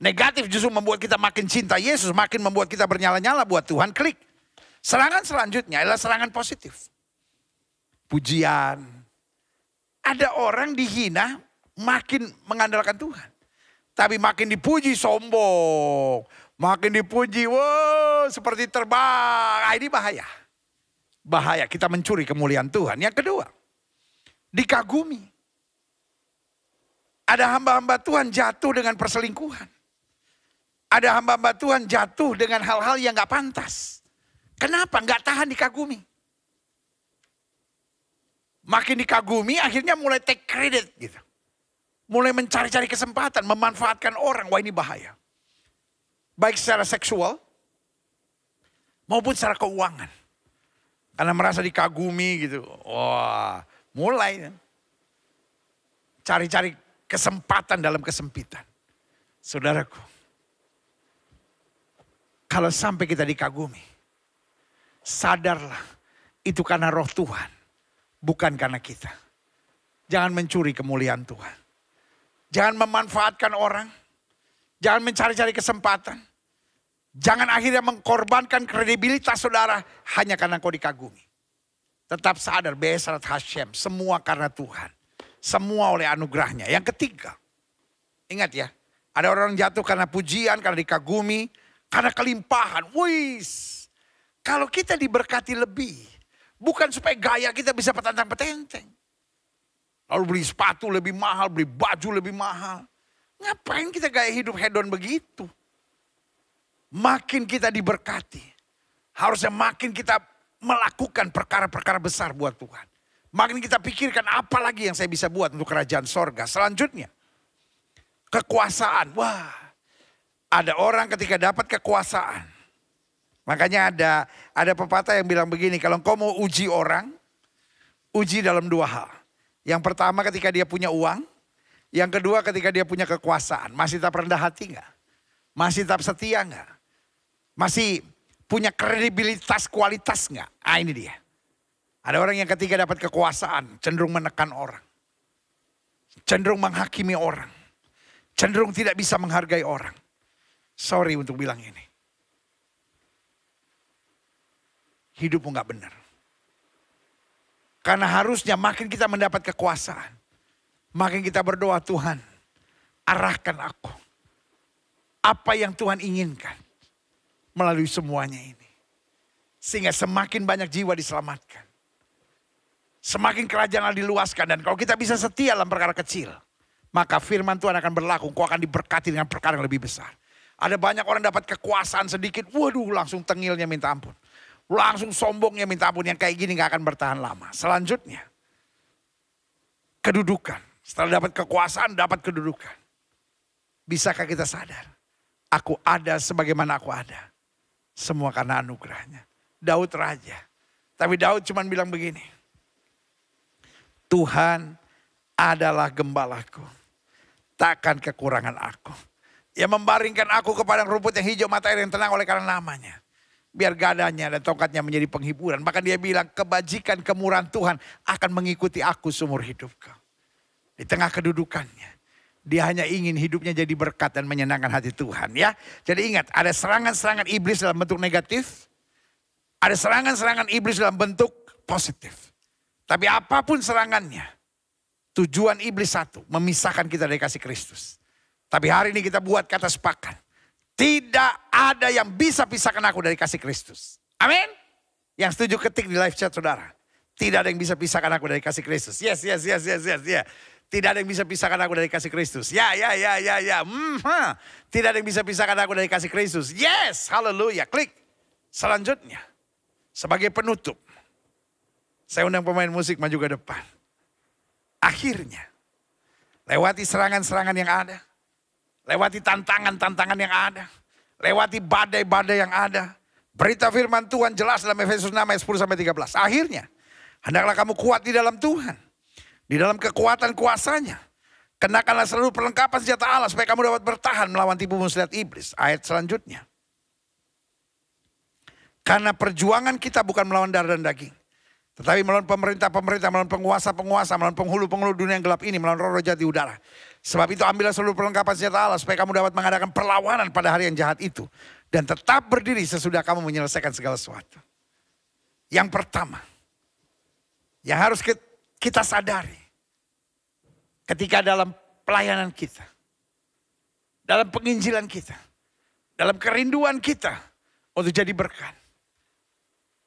Negatif justru membuat kita makin cinta Yesus, makin membuat kita bernyala-nyala buat Tuhan. Klik. Serangan selanjutnya adalah serangan positif. Pujian. Ada orang dihina makin mengandalkan Tuhan. Tapi makin dipuji sombong. Makin dipuji, wow, seperti terbang. Ini bahaya. Bahaya, kita mencuri kemuliaan Tuhan. Yang kedua, dikagumi. Ada hamba-hamba Tuhan jatuh dengan perselingkuhan. Ada hamba-hamba Tuhan jatuh dengan hal-hal yang gak pantas. Kenapa? Gak tahan dikagumi. Makin dikagumi akhirnya mulai take credit gitu. Mulai mencari-cari kesempatan, memanfaatkan orang. Wah, ini bahaya. Baik secara seksual maupun secara keuangan. Karena merasa dikagumi gitu. Wah, mulai cari-cari kesempatan dalam kesempitan. Saudaraku, kalau sampai kita dikagumi, sadarlah itu karena roh Tuhan, bukan karena kita. Jangan mencuri kemuliaan Tuhan. Jangan memanfaatkan orang. Jangan mencari-cari kesempatan. Jangan akhirnya mengkorbankan kredibilitas saudara hanya karena kau dikagumi. Tetap sadar, Be'ezrat Hashem, semua karena Tuhan. Semua oleh anugerahnya. Yang ketiga, ingat ya, ada orang jatuh karena pujian, karena dikagumi, karena kelimpahan. Wis, kalau kita diberkati lebih, bukan supaya gaya kita bisa petantang-petenteng. Lalu beli sepatu lebih mahal, beli baju lebih mahal. Ngapain kita gaya hidup hedon begitu? Makin kita diberkati, harusnya makin kita melakukan perkara-perkara besar buat Tuhan. Makin kita pikirkan apa lagi yang saya bisa buat untuk kerajaan sorga. Selanjutnya, kekuasaan. Wah, ada orang ketika dapat kekuasaan. Makanya ada pepatah yang bilang begini, kalau engkau mau uji orang, uji dalam dua hal. Yang pertama ketika dia punya uang, yang kedua ketika dia punya kekuasaan. Masih tetap rendah hati enggak? Masih tetap setia enggak? Masih punya kredibilitas, kualitas enggak? Ah, ini dia. Ada orang yang ketika dapat kekuasaan cenderung menekan orang. Cenderung menghakimi orang. Cenderung tidak bisa menghargai orang. Sorry untuk bilang ini. Hidupmu enggak benar. Karena harusnya makin kita mendapat kekuasaan. Makin kita berdoa, Tuhan arahkan aku. Apa yang Tuhan inginkan melalui semuanya ini. Sehingga semakin banyak jiwa diselamatkan. Semakin kerajaan diluaskan. Dan kalau kita bisa setia dalam perkara kecil, maka firman Tuhan akan berlaku. Kau akan diberkati dengan perkara yang lebih besar. Ada banyak orang dapat kekuasaan sedikit. Waduh, langsung tengilnya minta ampun. Langsung sombongnya minta ampun. Yang kayak gini gak akan bertahan lama. Selanjutnya, kedudukan. Setelah dapat kekuasaan, dapat kedudukan. Bisakah kita sadar? Aku ada sebagaimana aku ada. Semua karena anugerahnya. Daud raja. Tapi Daud cuma bilang begini. Tuhan adalah gembalaku. Takkan kekurangan aku. Ia membaringkan aku ke padang rumput yang hijau, mata air yang tenang oleh karena namanya. Biar gadanya dan tongkatnya menjadi penghiburan. Bahkan dia bilang kebajikan kemurahan Tuhan akan mengikuti aku seumur hidupku. Di tengah kedudukannya. Dia hanya ingin hidupnya jadi berkat dan menyenangkan hati Tuhan ya. Jadi ingat, ada serangan-serangan iblis dalam bentuk negatif. Ada serangan-serangan iblis dalam bentuk positif. Tapi apapun serangannya, tujuan iblis satu, memisahkan kita dari kasih Kristus. Tapi hari ini kita buat kata sepakat. Tidak ada yang bisa pisahkan aku dari kasih Kristus. Amin. Yang setuju ketik di live chat saudara. Tidak ada yang bisa pisahkan aku dari kasih Kristus. Yes. Tidak ada yang bisa pisahkan aku dari kasih Kristus. Ya. Tidak ada yang bisa pisahkan aku dari kasih Kristus. Yes, haleluya. Klik. Selanjutnya, sebagai penutup, saya undang pemain musik maju ke depan. Akhirnya, lewati serangan-serangan yang ada. Lewati tantangan-tantangan yang ada. Lewati badai-badai yang ada. Berita firman Tuhan jelas dalam Efesus 6 ayat 10-13. Akhirnya, hendaklah kamu kuat di dalam Tuhan. Di dalam kekuatan kuasanya. Kenakanlah seluruh perlengkapan senjata Allah supaya kamu dapat bertahan melawan tipu muslihat iblis. Ayat selanjutnya. Karena perjuangan kita bukan melawan darah dan daging. Tetapi melawan pemerintah-pemerintah, melawan penguasa-penguasa, melawan penghulu-penghulu dunia yang gelap ini, melawan roh-roh jahat di udara. Sebab itu ambillah seluruh perlengkapan senjata Allah supaya kamu dapat mengadakan perlawanan pada hari yang jahat itu. Dan tetap berdiri sesudah kamu menyelesaikan segala sesuatu. Yang pertama, yang harus kita sadari. Ketika dalam pelayanan kita. Dalam penginjilan kita. dalam kerinduan kita untuk jadi berkat.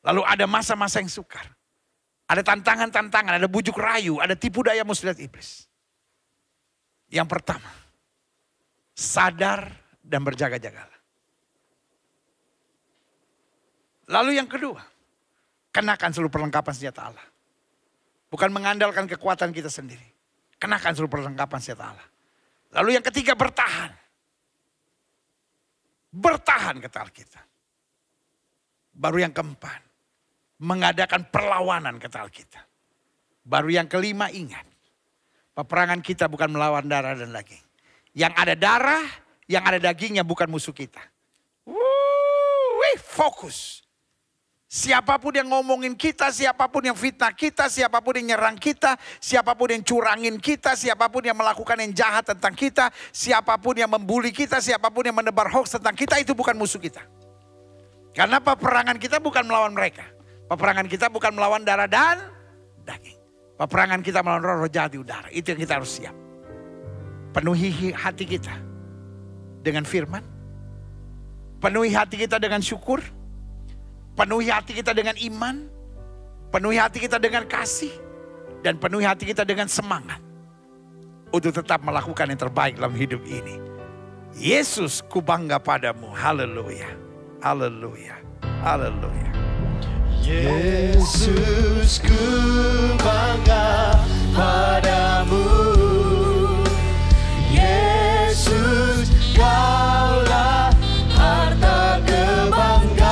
Lalu ada masa-masa yang sukar. Ada tantangan-tantangan, ada bujuk rayu, ada tipu daya muslihat iblis. Yang pertama, sadar dan berjaga-jagalah. Lalu yang kedua, kenakan seluruh perlengkapan senjata Allah. Bukan mengandalkan kekuatan kita sendiri. Kenakan seluruh perlengkapan senjata Allah. Lalu yang ketiga, bertahan. Bertahan kata Alkitab. Baru yang keempat, mengadakan perlawanan kata Alkitab. Baru yang kelima, ingat. Peperangan kita bukan melawan darah dan daging. Yang ada darah, yang ada dagingnya bukan musuh kita. Fokus. Siapapun yang ngomongin kita, siapapun yang fitnah kita, siapapun yang nyerang kita, siapapun yang curangin kita, siapapun yang melakukan yang jahat tentang kita, siapapun yang membuli kita, siapapun yang menebar hoax tentang kita, itu bukan musuh kita. Karena peperangan kita bukan melawan mereka. Peperangan kita bukan melawan darah dan daging. Peperangan kita melawan roh-roh jahat di udara. Itu yang kita harus siap. Penuhi hati kita dengan firman. Penuhi hati kita dengan syukur. Penuhi hati kita dengan iman. Penuhi hati kita dengan kasih. Dan penuhi hati kita dengan semangat. Untuk tetap melakukan yang terbaik dalam hidup ini. Yesus, ku bangga padamu. Haleluya. Haleluya. Haleluya. Yesus, ku bangga padamu. Yesus, kaulah harta kebanggaanku.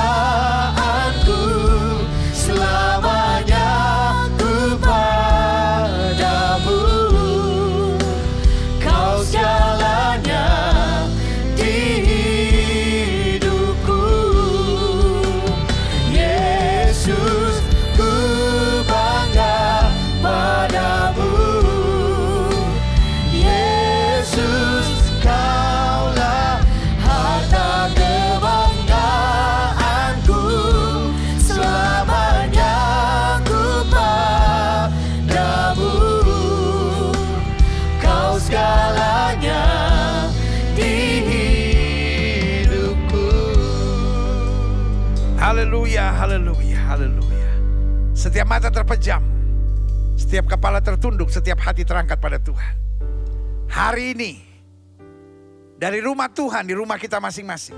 Selamanya ku padamu. Kau segalanya di hidupku. Yesus, ku bangga padamu. Yesus, kaulah harta kebanggaanku. Selamanya ku padamu. Kau segalanya di hidupku. Haleluya, haleluya, haleluya. Setiap mata terpejam, setiap kepala tertunduk, setiap hati terangkat pada Tuhan. Hari ini, dari rumah Tuhan, di rumah kita masing-masing,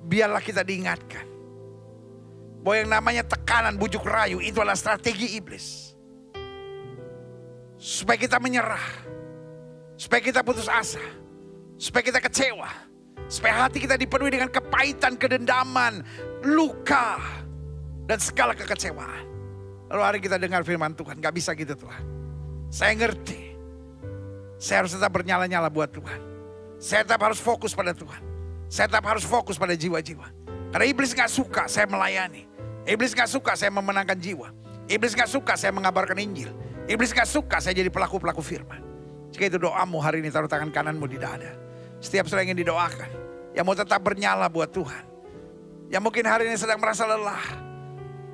biarlah kita diingatkan bahwa yang namanya tekanan, bujuk rayu, itu adalah strategi iblis. Supaya kita menyerah, supaya kita putus asa, supaya kita kecewa, supaya hati kita dipenuhi dengan kepahitan, kedendaman, luka, dan segala kekecewaan. Lalu hari kita dengar firman Tuhan, gak bisa gitu Tuhan. Saya ngerti, saya harus tetap bernyala-nyala buat Tuhan. Saya tetap harus fokus pada Tuhan. Saya tetap harus fokus pada jiwa-jiwa. Karena iblis gak suka saya melayani. Iblis gak suka saya memenangkan jiwa. Iblis gak suka saya mengabarkan Injil. Iblis gak suka saya jadi pelaku-pelaku firman. Jika itu doamu hari ini, taruh tangan kananmu di dada. Setiap saudara ingin didoakan, yang mau tetap bernyala buat Tuhan. Yang mungkin hari ini sedang merasa lelah,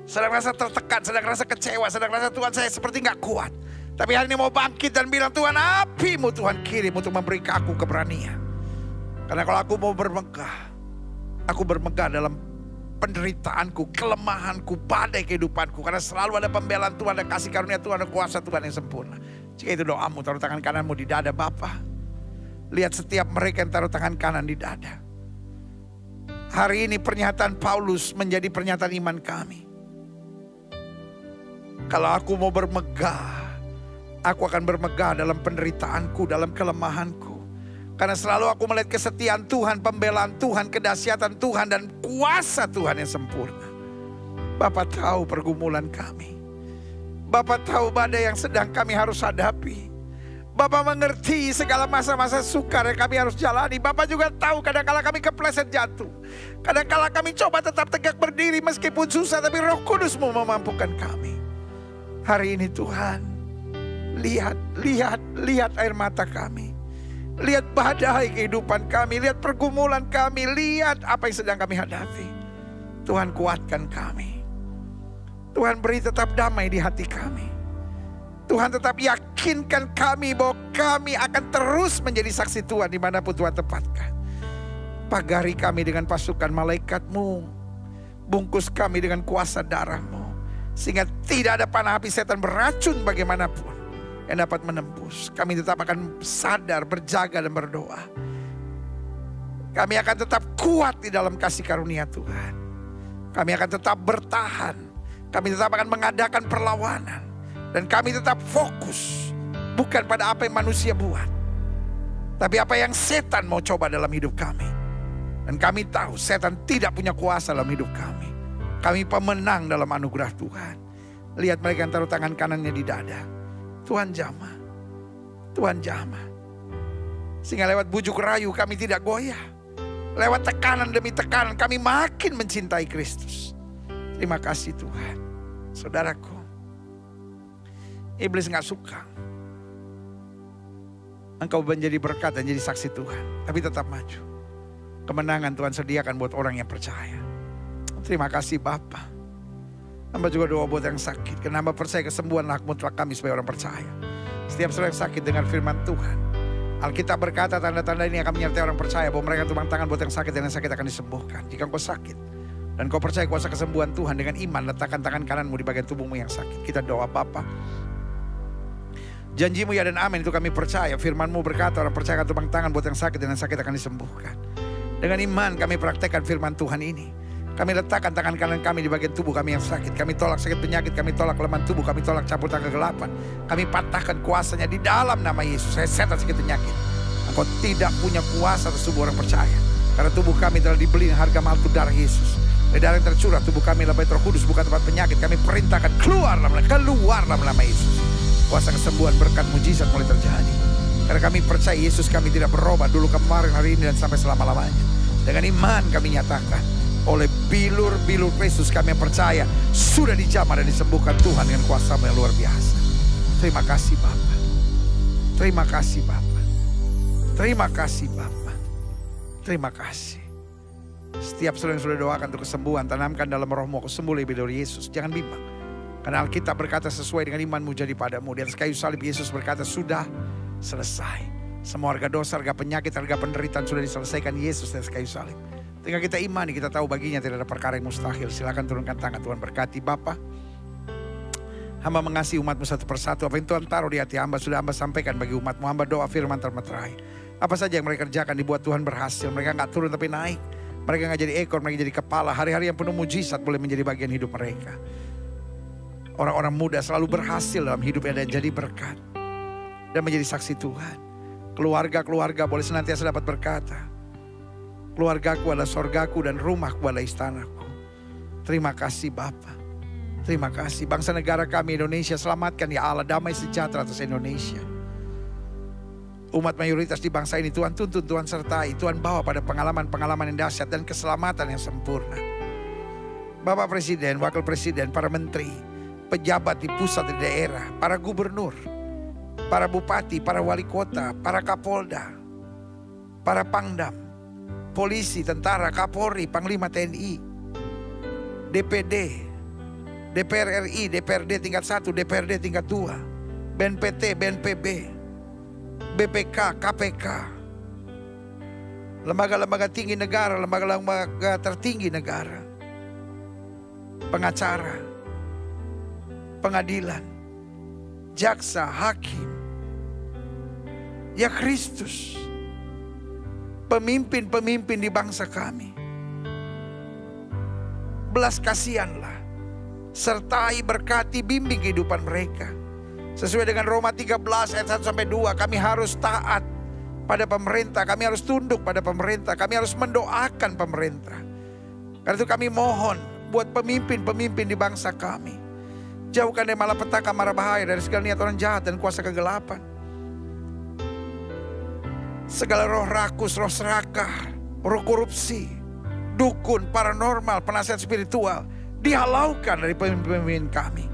sedang merasa tertekan, sedang merasa kecewa, sedang merasa Tuhan saya seperti gak kuat. Tapi hari ini mau bangkit dan bilang, Tuhan, apimu Tuhan kirim untuk memberi aku keberanian. Karena kalau aku mau bermegah, aku bermegah dalam penderitaanku, kelemahanku, badai kehidupanku. Karena selalu ada pembelaan Tuhan, ada kasih karunia Tuhan, ada kuasa Tuhan yang sempurna. Jika itu doamu, taruh tangan kananmu di dada Bapa. Lihat setiap mereka yang taruh tangan kanan di dada. Hari ini pernyataan Paulus menjadi pernyataan iman kami. Kalau aku mau bermegah, aku akan bermegah dalam penderitaanku, dalam kelemahanku. Karena selalu aku melihat kesetiaan Tuhan, pembelaan Tuhan, kedahsyatan Tuhan, dan kuasa Tuhan yang sempurna. Bapa tahu pergumulan kami. Bapa tahu badai yang sedang kami harus hadapi. Bapa mengerti segala masa-masa sukar yang kami harus jalani. Bapa juga tahu kadang-kala kami kepleset jatuh. Kadang-kala kami coba tetap tegak berdiri meskipun susah, tapi Roh Kudus-Mu memampukan kami. Hari ini Tuhan, lihat air mata kami. Lihat badai kehidupan kami, lihat pergumulan kami, lihat apa yang sedang kami hadapi. Tuhan kuatkan kami. Tuhan beri tetap damai di hati kami. Tuhan tetap yakinkan kami bahwa kami akan terus menjadi saksi Tuhan dimanapun Tuhan tempatkan. Pagari kami dengan pasukan malaikat-Mu. Bungkus kami dengan kuasa darah-Mu. Sehingga tidak ada panah api setan beracun bagaimanapun yang dapat menembus. Kami tetap akan sadar, berjaga dan berdoa. Kami akan tetap kuat di dalam kasih karunia Tuhan. Kami akan tetap bertahan. Kami tetap akan mengadakan perlawanan. Dan kami tetap fokus. Bukan pada apa yang manusia buat. Tapi apa yang setan mau coba dalam hidup kami. Dan kami tahu setan tidak punya kuasa dalam hidup kami. Kami pemenang dalam anugerah Tuhan. Lihat mereka yang taruh tangan kanannya di dada. Tuhan jamah. Tuhan jamah. Sehingga lewat bujuk rayu kami tidak goyah. Lewat tekanan demi tekanan kami makin mencintai Kristus. Terima kasih Tuhan. Saudaraku, iblis gak suka engkau menjadi berkat dan jadi saksi Tuhan. Tapi tetap maju. Kemenangan Tuhan sediakan buat orang yang percaya. Terima kasih Bapa. Hamba juga doa buat yang sakit. Karena hamba percaya kesembuhan hak mutlak kami sebagai orang percaya. Setiap orang yang sakit dengan firman Tuhan. Alkitab berkata tanda-tanda ini akan menyertai orang percaya. Bahwa mereka tumpang tangan buat yang sakit dan yang sakit akan disembuhkan. Jika engkau sakit dan kau percaya kuasa kesembuhan Tuhan, dengan iman letakkan tangan kananmu di bagian tubuhmu yang sakit. Kita doa Bapa. Janjimu ya dan amin itu kami percaya. Firmanmu berkata orang percaya akan tumpang tangan buat yang sakit dan yang sakit akan disembuhkan. Dengan iman kami praktekkan firman Tuhan ini. Kami letakkan tangan kanan kami di bagian tubuh kami yang sakit. Kami tolak sakit penyakit, kami tolak kelemahan tubuh, kami tolak campur tangan kegelapan. Kami patahkan kuasanya di dalam nama Yesus. Saya setan sakit penyakit. Engkau tidak punya kuasa atas tubuh orang percaya. Karena tubuh kami telah dibeli dengan harga mahal darah Yesus. Dari darah yang tercurah tubuh kami adalah bait Roh Kudus, bukan tempat penyakit. Kami perintahkan keluar dalam nama Yesus. Kuasa kesembuhan, berkat, mujizat mulai terjadi. Karena kami percaya Yesus kami tidak berubah dulu, kemarin, hari ini dan sampai selama-lamanya. Dengan iman kami nyatakan oleh bilur-bilur Kristus kami yang percaya sudah dijamah dan disembuhkan Tuhan dengan kuasa yang luar biasa. Terima kasih Bapa. Terima kasih Bapa. Terima kasih Bapa. Terima kasih. Setiap saudara yang sudah doakan untuk kesembuhan, tanamkan dalam rohmu aku sembuh lebih dari Yesus. Jangan bimbang. Karena Alkitab berkata sesuai dengan imanmu jadi padamu. Di atas kayu salib Yesus berkata sudah selesai. Semua harga dosa, harga penyakit, harga penderitaan sudah diselesaikan Yesus di atas kayu salib. Tinggal kita imani, kita tahu baginya tidak ada perkara yang mustahil. Silakan turunkan tangan. Tuhan berkati Bapa. Hamba mengasihi umatmu satu persatu. Apa yang Tuhan taruh di hati hamba sudah hamba sampaikan bagi umatmu. Hamba doa firman termeterai. Apa saja yang mereka kerjakan dibuat Tuhan berhasil. Mereka gak turun tapi naik. Mereka gak jadi ekor, mereka jadi kepala. Hari-hari yang penuh mujizat boleh menjadi bagian hidup mereka. Orang-orang muda selalu berhasil dalam hidupnya dan jadi berkat. Dan menjadi saksi Tuhan. Keluarga-keluarga boleh senantiasa dapat berkata, keluargaku adalah sorgaku dan rumahku adalah istanaku. Terima kasih Bapa. Terima kasih. Bangsa negara kami Indonesia, selamatkan ya Allah, damai sejahtera atas Indonesia. Umat mayoritas di bangsa ini Tuhan tuntun, Tuhan sertai, Tuhan bawa pada pengalaman-pengalaman yang dahsyat dan keselamatan yang sempurna. Bapak Presiden, Wakil Presiden, para menteri, pejabat di pusat di daerah, para gubernur, para bupati, para wali kota, para kapolda, para pangdam, polisi, tentara, Kapolri, Panglima TNI, DPD, DPR RI, DPRD tingkat 1, DPRD tingkat 2, BNPT, BNPB, BPK, KPK, lembaga-lembaga tinggi negara, lembaga-lembaga tertinggi negara, pengacara, pengadilan, jaksa, hakim, ya Kristus, pemimpin-pemimpin di bangsa kami. Belas kasihanlah, sertai, berkati, bimbing kehidupan mereka. Sesuai dengan Roma 13 ayat 1-2, kami harus taat pada pemerintah, kami harus tunduk pada pemerintah, kami harus mendoakan pemerintah. Karena itu kami mohon buat pemimpin-pemimpin di bangsa kami. Jauhkan dari malapetaka, mara bahaya, dari segala niat orang jahat dan kuasa kegelapan. Segala roh rakus, roh serakah, roh korupsi, dukun, paranormal, penasihat spiritual dihalaukan dari pemimpin-pemimpin kami.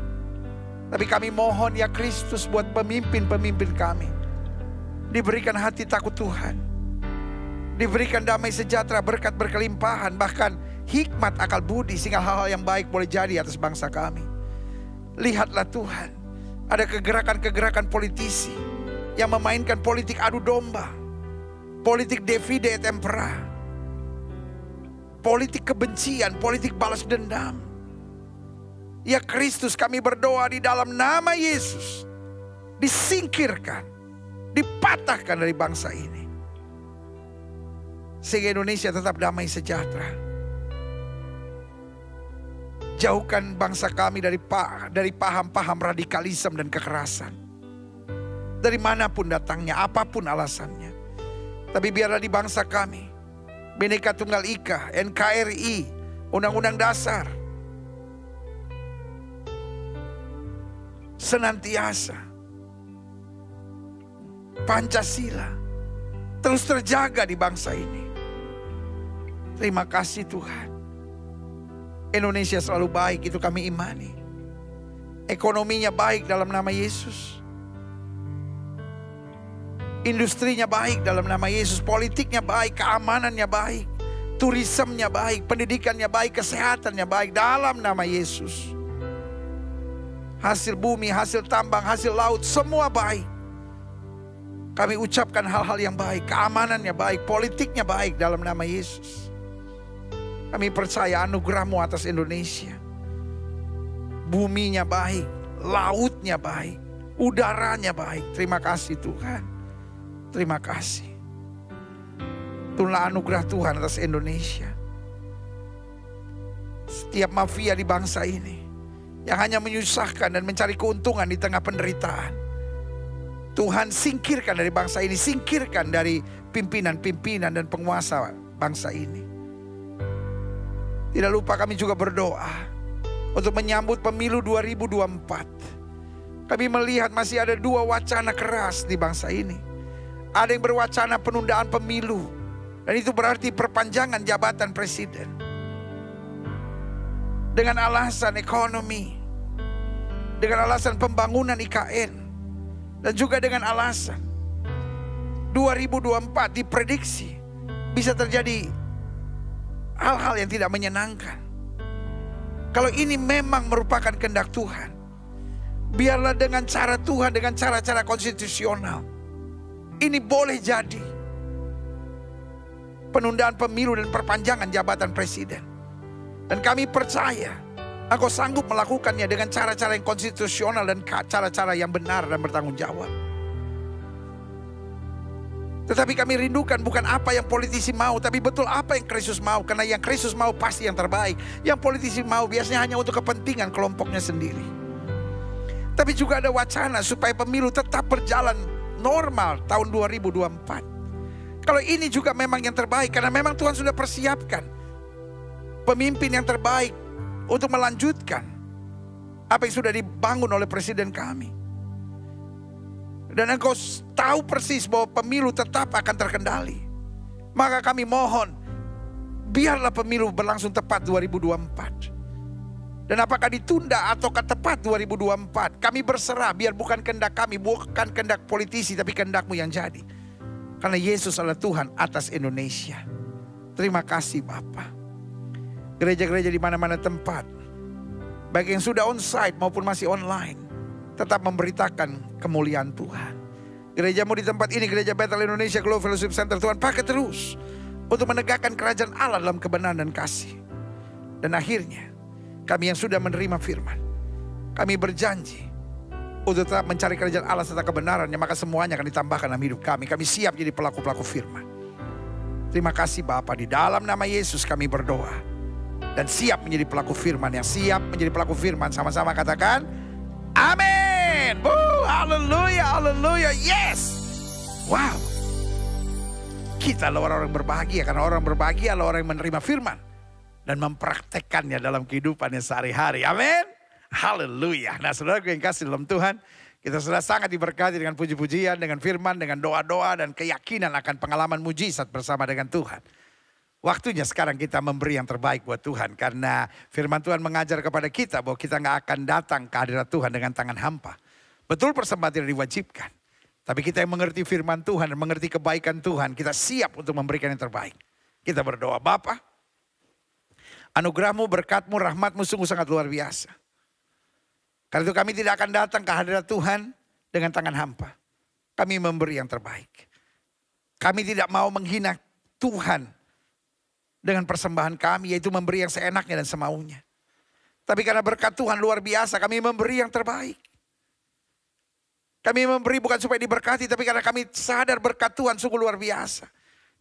Tapi kami mohon ya Kristus buat pemimpin-pemimpin kami diberikan hati takut Tuhan, diberikan damai sejahtera, berkat berkelimpahan, bahkan hikmat akal budi sehingga hal-hal yang baik boleh jadi atas bangsa kami. Lihatlah Tuhan, ada kegerakan-kegerakan politisi yang memainkan politik adu domba, politik divide et impera, politik kebencian, politik balas dendam. Ya Kristus, kami berdoa di dalam nama Yesus, disingkirkan, dipatahkan dari bangsa ini. Sehingga Indonesia tetap damai sejahtera. Jauhkan bangsa kami dari paham-paham radikalisme dan kekerasan. Dari manapun datangnya, apapun alasannya. Tapi biarlah di bangsa kami, Bhinneka Tunggal Ika, NKRI, Undang-Undang Dasar, senantiasa Pancasila terus terjaga di bangsa ini. Terima kasih Tuhan. Indonesia selalu baik, itu kami imani. Ekonominya baik dalam nama Yesus. Industrinya baik dalam nama Yesus. Politiknya baik, keamanannya baik, turismenya baik, pendidikannya baik, kesehatannya baik dalam nama Yesus. Hasil bumi, hasil tambang, hasil laut, semua baik. Kami ucapkan hal-hal yang baik, keamanannya baik, politiknya baik dalam nama Yesus. Kami percaya anugerah-Mu atas Indonesia. Buminya baik, lautnya baik, udaranya baik. Terima kasih Tuhan. Terima kasih. Itulah anugerah Tuhan atas Indonesia. Setiap mafia di bangsa ini yang hanya menyusahkan dan mencari keuntungan di tengah penderitaan, Tuhan singkirkan dari bangsa ini. Singkirkan dari pimpinan-pimpinan dan penguasa bangsa ini. Tidak lupa kami juga berdoa untuk menyambut pemilu 2024. Kami melihat masih ada dua wacana keras di bangsa ini. Ada yang berwacana penundaan pemilu, dan itu berarti perpanjangan jabatan presiden. Dengan alasan ekonomi, dengan alasan pembangunan IKN, dan juga dengan alasan 2024 diprediksi bisa terjadi hal-hal yang tidak menyenangkan. Kalau ini memang merupakan kehendak Tuhan, biarlah dengan cara Tuhan, dengan cara-cara konstitusional, ini boleh jadi penundaan pemilu dan perpanjangan jabatan presiden. Dan kami percaya Engkau sanggup melakukannya dengan cara-cara yang konstitusional dan cara-cara yang benar dan bertanggung jawab. Tetapi kami rindukan bukan apa yang politisi mau, tapi betul apa yang Kristus mau. Karena yang Kristus mau pasti yang terbaik. Yang politisi mau biasanya hanya untuk kepentingan kelompoknya sendiri. Tapi juga ada wacana supaya pemilu tetap berjalan normal tahun 2024. Kalau ini juga memang yang terbaik, karena memang Tuhan sudah persiapkan pemimpin yang terbaik untuk melanjutkan apa yang sudah dibangun oleh presiden kami. Dan Engkau tahu persis bahwa pemilu tetap akan terkendali. Maka kami mohon, biarlah pemilu berlangsung tepat 2024. Dan apakah ditunda ataukah tepat 2024, kami berserah. Biar bukan kehendak kami, bukan kehendak politisi, tapi kehendak-Mu yang jadi. Karena Yesus adalah Tuhan atas Indonesia. Terima kasih Bapa. Gereja-gereja di mana-mana tempat, baik yang sudah onsite maupun masih online, tetap memberitakan kemuliaan Tuhan. Gereja-Mu di tempat ini, Gereja Bethel Indonesia Global Fellowship Center, Tuhan pakai terus untuk menegakkan kerajaan Allah dalam kebenaran dan kasih. Dan akhirnya kami yang sudah menerima firman, kami berjanji untuk tetap mencari kerajaan Allah serta kebenarannya, maka semuanya akan ditambahkan dalam hidup kami. Kami siap jadi pelaku-pelaku firman. Terima kasih Bapa, di dalam nama Yesus kami berdoa. Dan siap menjadi pelaku firman, yang siap menjadi pelaku firman. Sama-sama katakan amin. Haleluya, haleluya, yes. Wow. Kita adalah orang-orang berbahagia, karena orang berbahagia adalah orang yang menerima firman dan mempraktekkannya dalam kehidupannya sehari-hari. Amin. Haleluya. Nah saudara yang kasih dalam Tuhan, kita sudah sangat diberkati dengan puji-pujian, dengan firman, dengan doa-doa, dan keyakinan akan pengalaman mujizat bersama dengan Tuhan. Waktunya sekarang kita memberi yang terbaik buat Tuhan. Karena firman Tuhan mengajar kepada kita bahwa kita gak akan datang ke hadirat Tuhan dengan tangan hampa. Betul persembahan tidak diwajibkan. Tapi kita yang mengerti firman Tuhan dan mengerti kebaikan Tuhan, kita siap untuk memberikan yang terbaik. Kita berdoa, Bapa, anugerah-Mu, berkat-Mu, rahmat-Mu sungguh sangat luar biasa. Karena itu kami tidak akan datang ke hadirat Tuhan dengan tangan hampa. Kami memberi yang terbaik. Kami tidak mau menghina Tuhan dengan persembahan kami, yaitu memberi yang seenaknya dan semaunya. Tapi karena berkat Tuhan luar biasa, kami memberi yang terbaik. Kami memberi bukan supaya diberkati, tapi karena kami sadar berkat Tuhan sungguh luar biasa.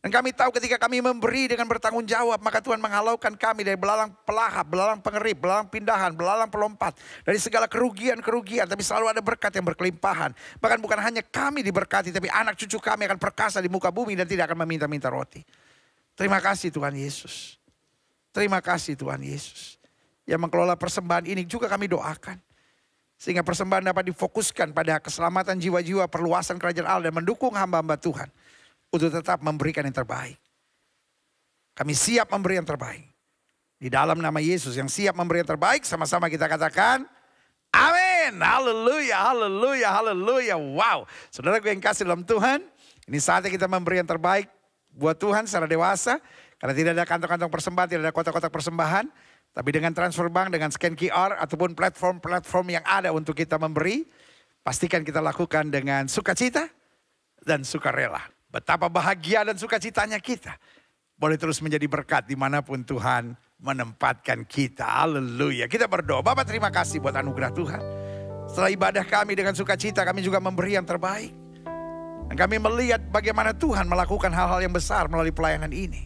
Dan kami tahu ketika kami memberi dengan bertanggung jawab, maka Tuhan menghalaukan kami dari belalang pelahap, belalang pengerip, belalang pindahan, belalang pelompat. Dari segala kerugian-kerugian, tapi selalu ada berkat yang berkelimpahan. Bahkan bukan hanya kami diberkati, tapi anak cucu kami akan perkasa di muka bumi dan tidak akan meminta-minta roti. Terima kasih Tuhan Yesus. Terima kasih Tuhan Yesus. Yang mengelola persembahan ini juga kami doakan. Sehingga persembahan dapat difokuskan pada keselamatan jiwa-jiwa, perluasan kerajaan Allah, dan mendukung hamba-hamba Tuhan untuk tetap memberikan yang terbaik. Kami siap memberi yang terbaik. Di dalam nama Yesus yang siap memberi yang terbaik, sama-sama kita katakan, amin. Haleluya, haleluya, haleluya. Wow. Saudara gue yang kasih dalam Tuhan, ini saatnya kita memberi yang terbaik buat Tuhan secara dewasa. Karena tidak ada kantong-kantong persembahan, tidak ada kotak-kotak persembahan. Tapi dengan transfer bank, dengan scan QR, ataupun platform-platform yang ada untuk kita memberi, pastikan kita lakukan dengan sukacita dan sukarela. Betapa bahagia dan sukacitanya kita. Boleh terus menjadi berkat dimanapun Tuhan menempatkan kita. Haleluya. Kita berdoa. Bapak terima kasih buat anugerah Tuhan. Setelah ibadah kami dengan sukacita, kami juga memberi yang terbaik. Dan kami melihat bagaimana Tuhan melakukan hal-hal yang besar melalui pelayanan ini.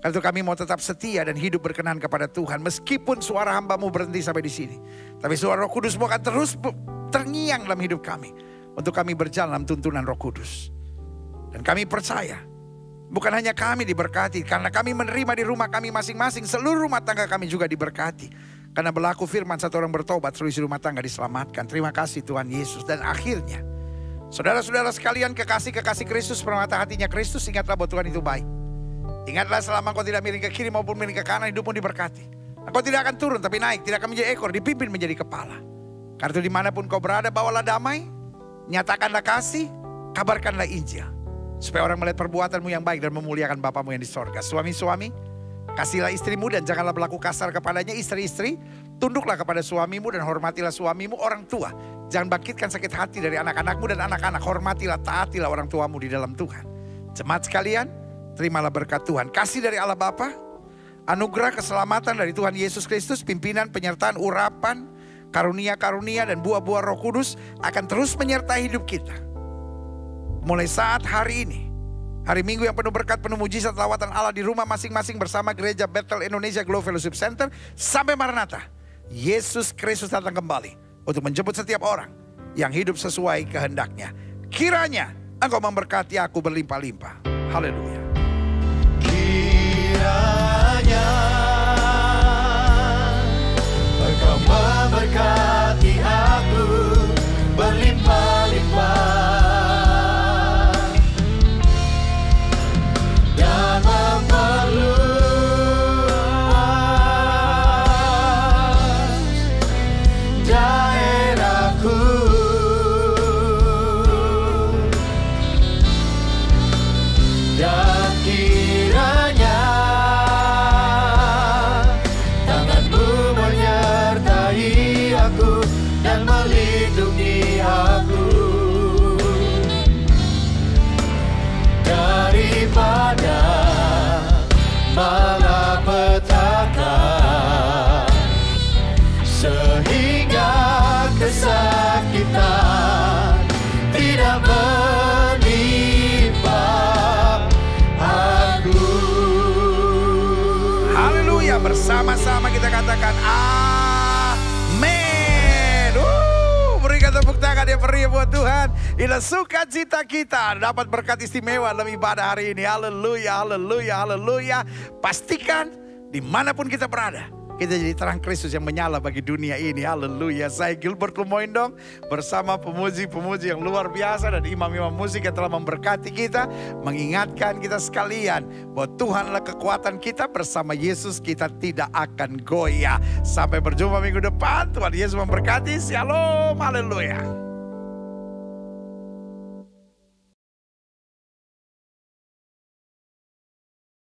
Karena itu kami mau tetap setia dan hidup berkenan kepada Tuhan. Meskipun suara hamba-Mu berhenti sampai di sini. Tapi suara Roh Kudus-Mu akan terus terngiang dalam hidup kami. Untuk kami berjalan dalam tuntunan Roh Kudus. Dan kami percaya, bukan hanya kami diberkati, karena kami menerima di rumah kami masing-masing, seluruh rumah tangga kami juga diberkati. Karena berlaku firman, satu orang bertobat, seluruh isi rumah tangga diselamatkan. Terima kasih Tuhan Yesus. Dan akhirnya, saudara-saudara sekalian, kekasih-kekasih Kristus, permata hatinya Kristus, ingatlah bahwa Tuhan itu baik. Ingatlah selama kau tidak miring ke kiri maupun miring ke kanan, hidupmu diberkati. Engkau tidak akan turun tapi naik, tidak akan menjadi ekor, dipimpin menjadi kepala. Karena itu dimanapun kau berada, bawalah damai, nyatakanlah kasih, kabarkanlah Injil. Supaya orang melihat perbuatanmu yang baik dan memuliakan Bapamu yang di sorga. Suami-suami, kasihlah istrimu dan janganlah berlaku kasar kepadanya. Istri-istri, tunduklah kepada suamimu dan hormatilah suamimu. Orang tua, jangan bangkitkan sakit hati dari anak-anakmu, dan anak-anak hormatilah, taatilah orang tuamu di dalam Tuhan. Jemaat sekalian, terimalah berkat Tuhan. Kasih dari Allah Bapa, anugerah keselamatan dari Tuhan Yesus Kristus, pimpinan, penyertaan, urapan, karunia-karunia dan buah-buah Roh Kudus akan terus menyertai hidup kita. Mulai saat hari ini, hari Minggu yang penuh berkat, penuh mujizat, lawatan Allah di rumah masing-masing bersama Gereja Bethel Indonesia Glow Fellowship Center sampai Maranatha. Yesus Kristus datang kembali untuk menjemput setiap orang yang hidup sesuai kehendaknya. Kiranya Engkau memberkati aku berlimpah-limpah. Haleluya. Kiranya Engkau memberkati aku berlimpah-limpah. Malapetaka sehingga kesakitan tidak menimpa aku. Haleluya, bersama-sama kita katakan amin. Berikan tepuk tangan yang meriah buat Tuhan. Inilah sukacita kita dapat berkat istimewa dalam ibadah hari ini. Haleluya, haleluya, haleluya. Pastikan dimanapun kita berada, kita jadi terang Kristus yang menyala bagi dunia ini. Haleluya. Saya Gilbert Lumoindong bersama pemuji-pemuji yang luar biasa dan imam-imam musik yang telah memberkati kita, mengingatkan kita sekalian bahwa Tuhanlah kekuatan kita. Bersama Yesus kita tidak akan goyah. Sampai berjumpa minggu depan. Tuhan Yesus memberkati. Shalom. Haleluya.